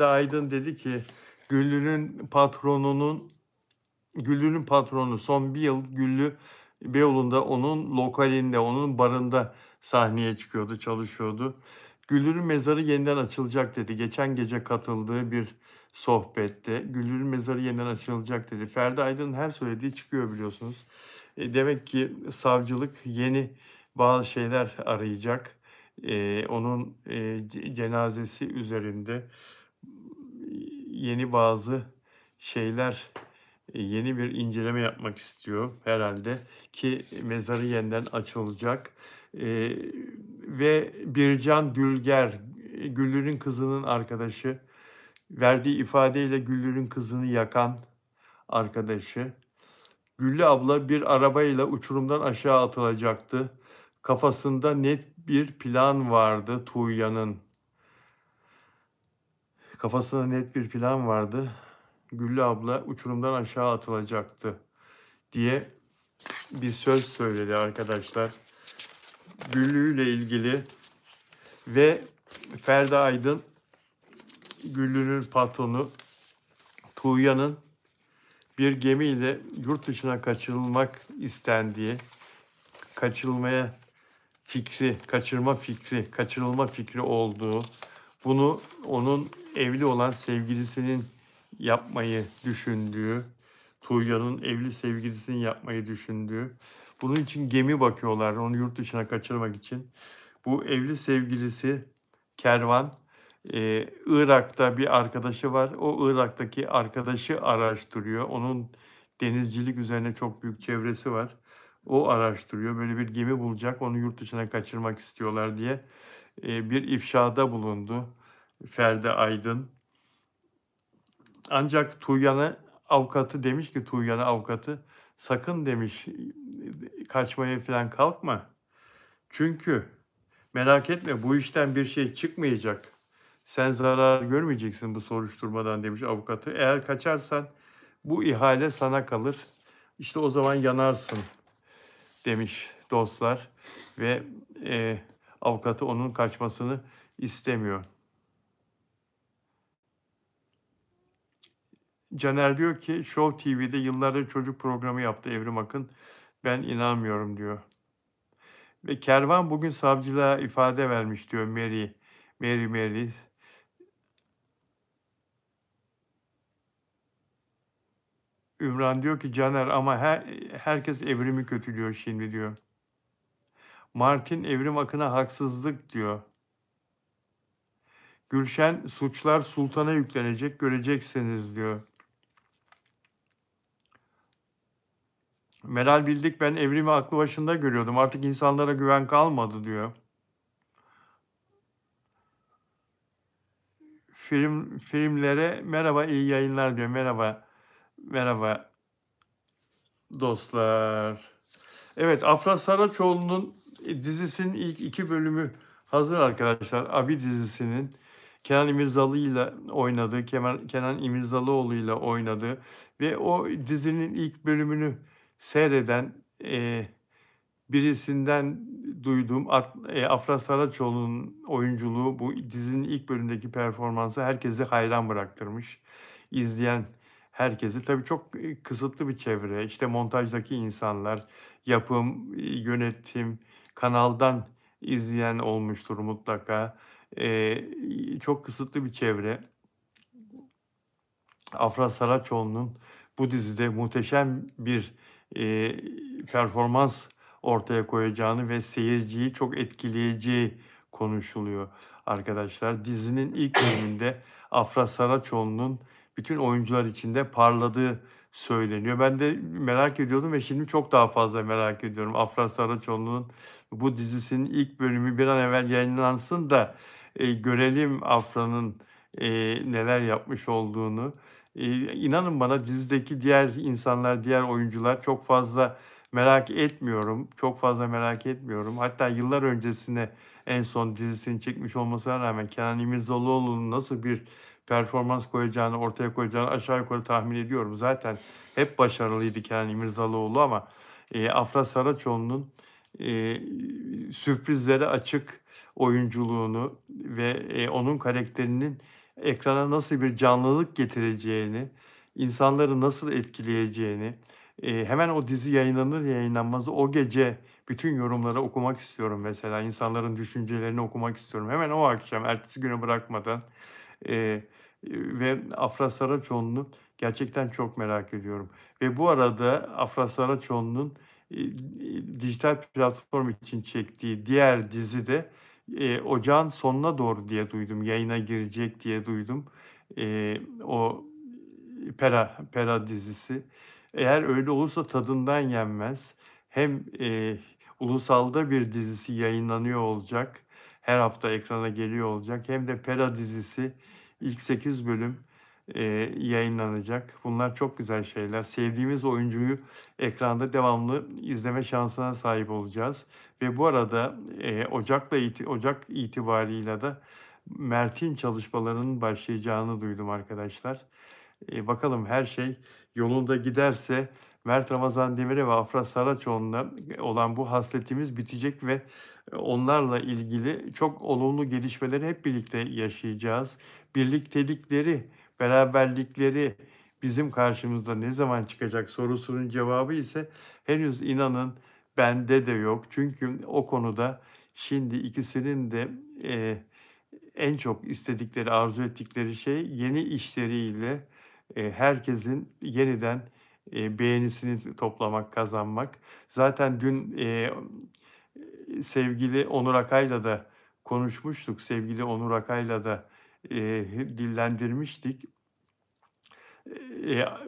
Aydın dedi ki Güllü'nün patronu son bir yıl Güllü Beyoğlu'nda onun lokalinde, onun barında sahneye çıkıyordu, çalışıyordu. Güllü'nün mezarı yeniden açılacak dedi. Geçen gece katıldığı bir sohbette Güllü'nün mezarı yeniden açılacak dedi. Ferdi Aydın'ın her söylediği çıkıyor biliyorsunuz. Demek ki savcılık yeni bazı şeyler arayacak. Onun cenazesi üzerinde yeni bazı şeyler, yeni bir inceleme yapmak istiyor herhalde ki mezarı yeniden açılacak. Ve Bircan Dülger, Güllü'nün kızının arkadaşı, verdiği ifadeyle Güllü'nün kızını yakan arkadaşı. Güllü abla bir arabayla uçurumdan aşağı atılacaktı. Kafasında net bir plan vardı Tuğya'nın. Kafasında net bir plan vardı. Güllü abla uçurumdan aşağı atılacaktı diye bir söz söyledi arkadaşlar. Güllü ile ilgili ve Ferdi Aydın, Güllü'nün patronu Tuğya'nın bir gemiyle yurt dışına kaçırılmak istendiği, kaçırılma fikri olduğu, bunu onun evli olan sevgilisinin yapmayı düşündüğü, Tuğya'nın evli sevgilisinin yapmayı düşündüğü, bunun için gemi bakıyorlar onu yurt dışına kaçırmak için. Bu evli sevgilisi Kervan, Irak'ta bir arkadaşı var. O Irak'taki arkadaşı araştırıyor. Onun denizcilik üzerine çok büyük çevresi var. O araştırıyor. Böyle bir gemi bulacak, onu yurt dışına kaçırmak istiyorlar diye bir ifşada bulundu Ferdi Aydın. Ancak Tuğyan'a avukatı demiş ki, Tuğyan'a avukatı sakın demiş kaçmaya falan kalkma. Çünkü merak etme, bu işten bir şey çıkmayacak. Sen zarar görmeyeceksin bu soruşturmadan demiş avukatı. Eğer kaçarsan bu ihale sana kalır. İşte o zaman yanarsın demiş dostlar. Ve avukatı onun kaçmasını istemiyor. Caner diyor ki Show TV'de yıllarca çocuk programı yaptı Evrim Akın. Ben inanmıyorum diyor. Ve Kervan bugün savcılığa ifade vermiş diyor Mary. Ümran diyor ki Caner ama herkes Evrim'i kötülüyor şimdi diyor. Martin Evrim Akın'a haksızlık diyor. Gülşen suçlar sultana yüklenecek göreceksiniz diyor. Meral Bildik ben evrimi aklı başında görüyordum. Artık insanlara güven kalmadı diyor. Filmlere merhaba iyi yayınlar diyor. Merhaba. Merhaba dostlar. Evet, Afra Saraçoğlu'nun dizisinin ilk 2 bölümü hazır arkadaşlar. Abi dizisinin Kenan İmirzalıoğlu'yla oynadığı, Kenan İmirzalıoğlu'yla oynadığı ve o dizinin ilk bölümünü seyreden birisinden duyduğum Afra Saraçoğlu'nun oyunculuğu, bu dizinin ilk bölümündeki performansı herkesi hayran bıraktırmış. İzleyen herkesi. Tabii çok kısıtlı bir çevre. İşte montajdaki insanlar, yapım, yönetim, kanaldan izleyen olmuştur mutlaka. Çok kısıtlı bir çevre. Afra Saraçoğlu'nun bu dizide muhteşem bir performans ortaya koyacağını ve seyirciyi çok etkileyeceği konuşuluyor arkadaşlar. Dizinin ilk bölümünde Afra Saraçoğlu'nun bütün oyuncular içinde parladığı söyleniyor. Ben de merak ediyordum ve şimdi çok daha fazla merak ediyorum. Afra Saraçoğlu'nun bu dizisinin ilk bölümü bir an evvel yayınlansın da görelim Afra'nın neler yapmış olduğunu. İnanın bana dizideki diğer insanlar, diğer oyuncular çok fazla merak etmiyorum. Çok fazla merak etmiyorum. Hatta yıllar öncesine en son dizisini çekmiş olmasına rağmen Kenan İmirzalıoğlu'nun nasıl bir performans koyacağını, ortaya koyacağını aşağı yukarı tahmin ediyorum. Zaten hep başarılıydı Kenan İmirzalıoğlu ama Afra Saraçoğlu'nun sürprizlere açık oyunculuğunu ve onun karakterinin ekrana nasıl bir canlılık getireceğini, insanları nasıl etkileyeceğini, hemen o dizi yayınlanır yayınlanmaz o gece bütün yorumları okumak istiyorum mesela. İnsanların düşüncelerini okumak istiyorum. Hemen o akşam, ertesi güne bırakmadan. Ve Afra Saraçoğlu'nu gerçekten çok merak ediyorum. Ve bu arada Afra Saraçoğlu'nun dijital platform için çektiği diğer dizi de ocağın sonuna doğru diye duydum. Yayına girecek diye duydum. O Pera dizisi. Eğer öyle olursa tadından yenmez. Hem ulusalda bir dizisi yayınlanıyor olacak. Her hafta ekrana geliyor olacak. Hem de Pera dizisi ilk 8 bölüm yayınlanacak. Bunlar çok güzel şeyler. Sevdiğimiz oyuncuyu ekranda devamlı izleme şansına sahip olacağız. Ve bu arada Ocak itibarıyla da Mert'in çalışmalarının başlayacağını duydum arkadaşlar. Bakalım her şey yolunda giderse Mert Ramazan Demir'e ve Afra Saraçoğlu'na olan bu hasretimiz bitecek ve onlarla ilgili çok olumlu gelişmeleri hep birlikte yaşayacağız. Birliktelikleri, beraberlikleri bizim karşımızda ne zaman çıkacak sorusunun cevabı ise henüz inanın bende de yok. Çünkü o konuda şimdi ikisinin de en çok istedikleri, arzu ettikleri şey yeni işleriyle herkesin yeniden beğenisini toplamak, kazanmak. Zaten dün sevgili Onur Akay'la da konuşmuştuk. Sevgili Onur Akay'la da dillendirmiştik.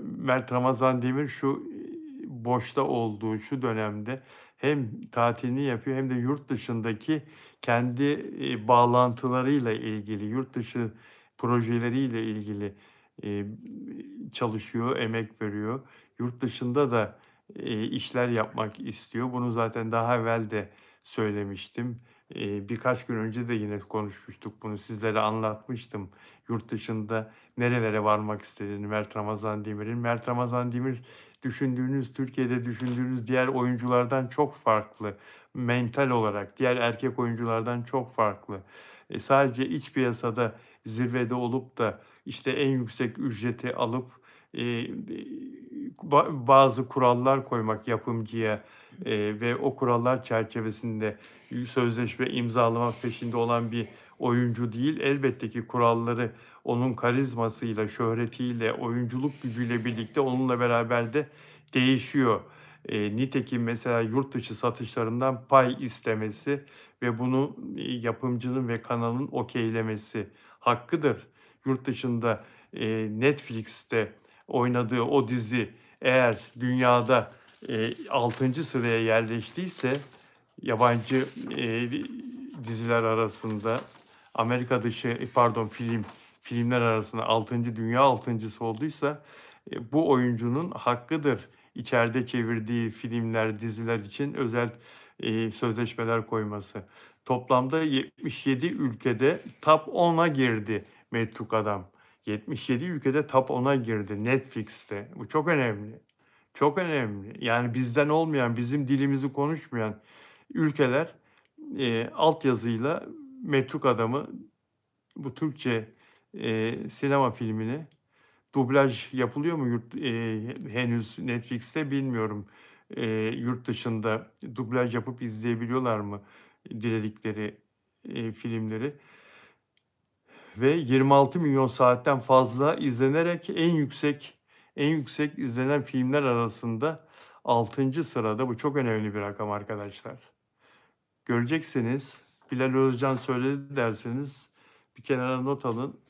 Mert Ramazan Demir şu boşta olduğu şu dönemde hem tatilini yapıyor hem de yurt dışındaki kendi bağlantılarıyla ilgili, yurt dışı projeleriyle ilgili e, çalışıyor, emek veriyor. Yurt dışında da işler yapmak istiyor. Bunu zaten daha evvel de söylemiştim. Birkaç gün önce de yine konuşmuştuk bunu, sizlere anlatmıştım. Yurt dışında nerelere varmak istediğini Mert Ramazan Demir'in. Mert Ramazan Demir düşündüğünüz, Türkiye'de düşündüğünüz diğer oyunculardan çok farklı. Mental olarak diğer erkek oyunculardan çok farklı. Sadece iç piyasada zirvede olup da işte en yüksek ücreti alıp bazı kurallar koymak yapımcıya ve o kurallar çerçevesinde sözleşme imzalamak peşinde olan bir oyuncu değil. Elbette ki kuralları onun karizmasıyla, şöhretiyle, oyunculuk gücüyle birlikte onunla beraber de değişiyor. Nitekim mesela yurt dışı satışlarından pay istemesi ve bunu yapımcının ve kanalın okeylemesi hakkıdır. Yurt dışında Netflix'te oynadığı o dizi eğer dünyada 6. sıraya yerleştiyse yabancı diziler arasında Amerika dışı filmler arasında dünya altıncısı olduysa bu oyuncunun hakkıdır. İçeride çevirdiği filmler, diziler için özel sözleşmeler koyması. Toplamda 77 ülkede top 10'a girdi Metruk Adam. 77 ülkede top 10'a girdi Netflix'te. Bu çok önemli. Çok önemli. Yani bizden olmayan, bizim dilimizi konuşmayan ülkeler altyazıyla Metruk Adam'ı, bu Türkçe sinema filmini dublaj yapılıyor mu henüz Netflix'te bilmiyorum. Yurt dışında dublaj yapıp izleyebiliyorlar mı diledikleri filmleri? Ve 26 milyon saatten fazla izlenerek en yüksek izlenen filmler arasında 6. sırada. Bu çok önemli bir rakam arkadaşlar. Göreceksiniz. Bilal Özcan söyledi derseniz bir kenara not alın.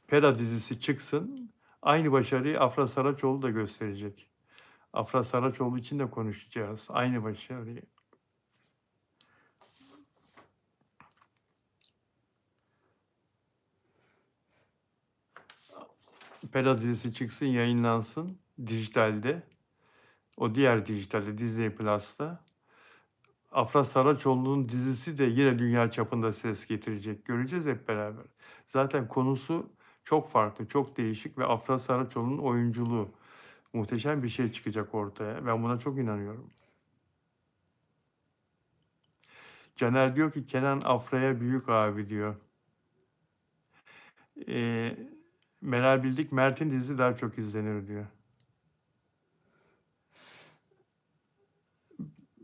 Pera dizisi çıksın. Aynı başarıyı Afra Saraçoğlu da gösterecek. Afra Saraçoğlu için de konuşacağız. Aynı başarıyı. Pera dizisi çıksın, yayınlansın dijitalde. O diğer dijitalde, Disney Plus'ta. Afra Saraçoğlu'nun dizisi de yine dünya çapında ses getirecek. Göreceğiz hep beraber. Zaten konusu çok farklı, çok değişik ve Afra Saraçoğlu'nun oyunculuğu. Muhteşem bir şey çıkacak ortaya. Ben buna çok inanıyorum. Caner diyor ki Kenan Afra'ya büyük abi diyor. Meral Bildik Mert'in dizisi daha çok izlenir diyor.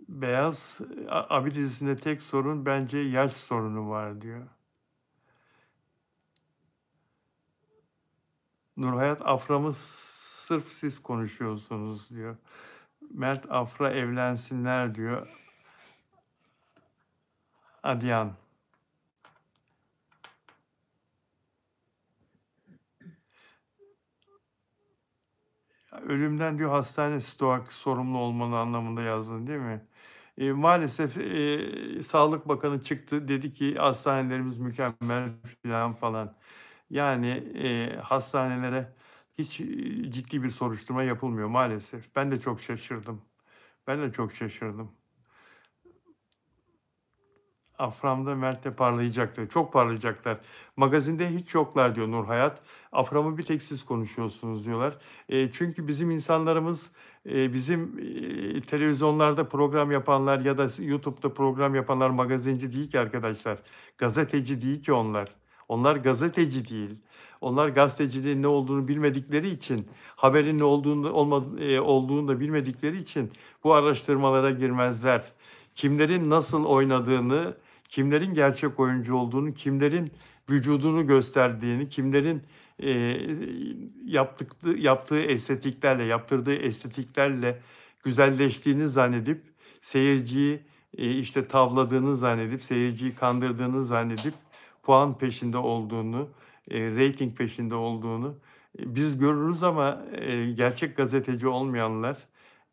Beyaz abi dizisinde tek sorun bence yaş sorunu var diyor. Nurhayat Afra'mı sırf siz konuşuyorsunuz diyor. Mert Afra evlensinler diyor. Adiyan. Ölümden diyor hastane stoğak sorumlu olmalı anlamında yazdın değil mi? Maalesef Sağlık Bakanı çıktı dedi ki hastanelerimiz mükemmel falan. Yani hastanelere hiç ciddi bir soruşturma yapılmıyor maalesef. Ben de çok şaşırdım. Ben de çok şaşırdım. Afram'da Mert'le parlayacaktır. Çok parlayacaklar. Magazinde hiç yoklar diyor Nur Hayat. Afram'ı bir tek siz konuşuyorsunuz diyorlar. Çünkü bizim insanlarımız, bizim televizyonlarda program yapanlar ya da YouTube'da program yapanlar magazinci değil ki arkadaşlar. Gazeteci değil ki onlar. Onlar gazeteci değil. Onlar gazeteciliğin ne olduğunu bilmedikleri için, haberin ne olduğunu da bilmedikleri için bu araştırmalara girmezler. Kimlerin nasıl oynadığını, kimlerin gerçek oyuncu olduğunu, kimlerin vücudunu gösterdiğini, kimlerin yaptırdığı estetiklerle güzelleştiğini zannedip seyirciyi işte tavladığını zannedip, seyirciyi kandırdığını zannedip puan peşinde olduğunu, reyting peşinde olduğunu biz görürüz ama gerçek gazeteci olmayanlar,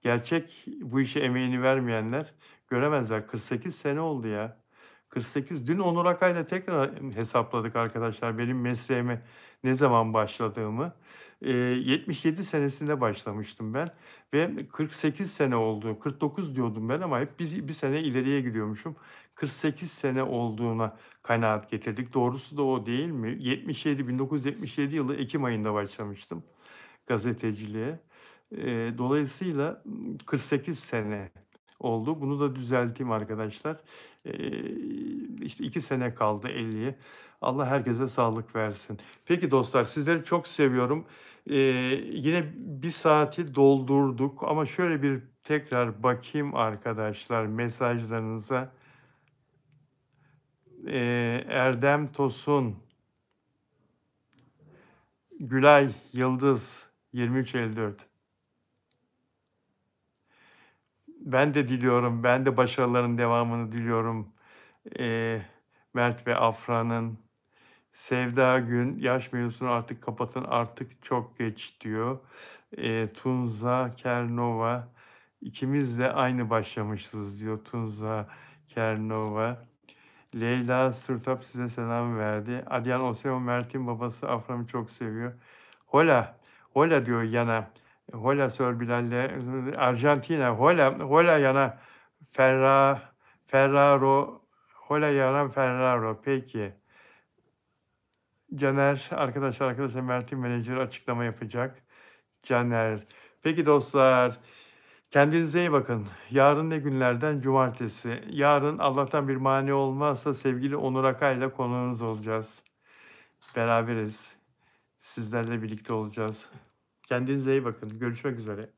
gerçek bu işe emeğini vermeyenler göremezler. 48 sene oldu ya. 48. Dün Onur Akay'la tekrar hesapladık arkadaşlar benim mesleğime ne zaman başladığımı. 77 senesinde başlamıştım ben ve 48 sene oldu. 49 diyordum ben ama hep bir sene ileriye gidiyormuşum. 48 sene olduğuna kanaat getirdik. Doğrusu da o değil mi? 1977 yılı Ekim ayında başlamıştım gazeteciliğe. Dolayısıyla 48 sene oldu. Bunu da düzelteyim arkadaşlar. İşte 2 sene kaldı 50'ye. Allah herkese sağlık versin. Peki dostlar sizleri çok seviyorum. Yine bir saati doldurduk ama şöyle bir tekrar bakayım arkadaşlar mesajlarınıza. Erdem Tosun, Gülay Yıldız 2354. Ben de diliyorum, ben de başarıların devamını diliyorum. Mert ve Afra'nın. Sevda Gün, yaş mevzusunu artık kapatın, artık çok geç diyor. Tunza Kernova, İkimiz de aynı başlamışız diyor Tunza Kernova. Leyla Sırtap size selam verdi. Adyan Oseo Mert'in babası Afram'ı çok seviyor. Hola, hola diyor Yana. Hola Sör Bilal'le Arjantina. Hola, hola Yana. Ferraro. Hola Yana Ferraro. Peki. Caner, arkadaşlar Mert'in menajeri açıklama yapacak. Caner. Peki dostlar, kendinize iyi bakın. Yarın ne günlerden? Cumartesi. Yarın Allah'tan bir mani olmazsa sevgili Onur Akay'la konuğunuz olacağız. Beraberiz. Sizlerle birlikte olacağız. Kendinize iyi bakın. Görüşmek üzere.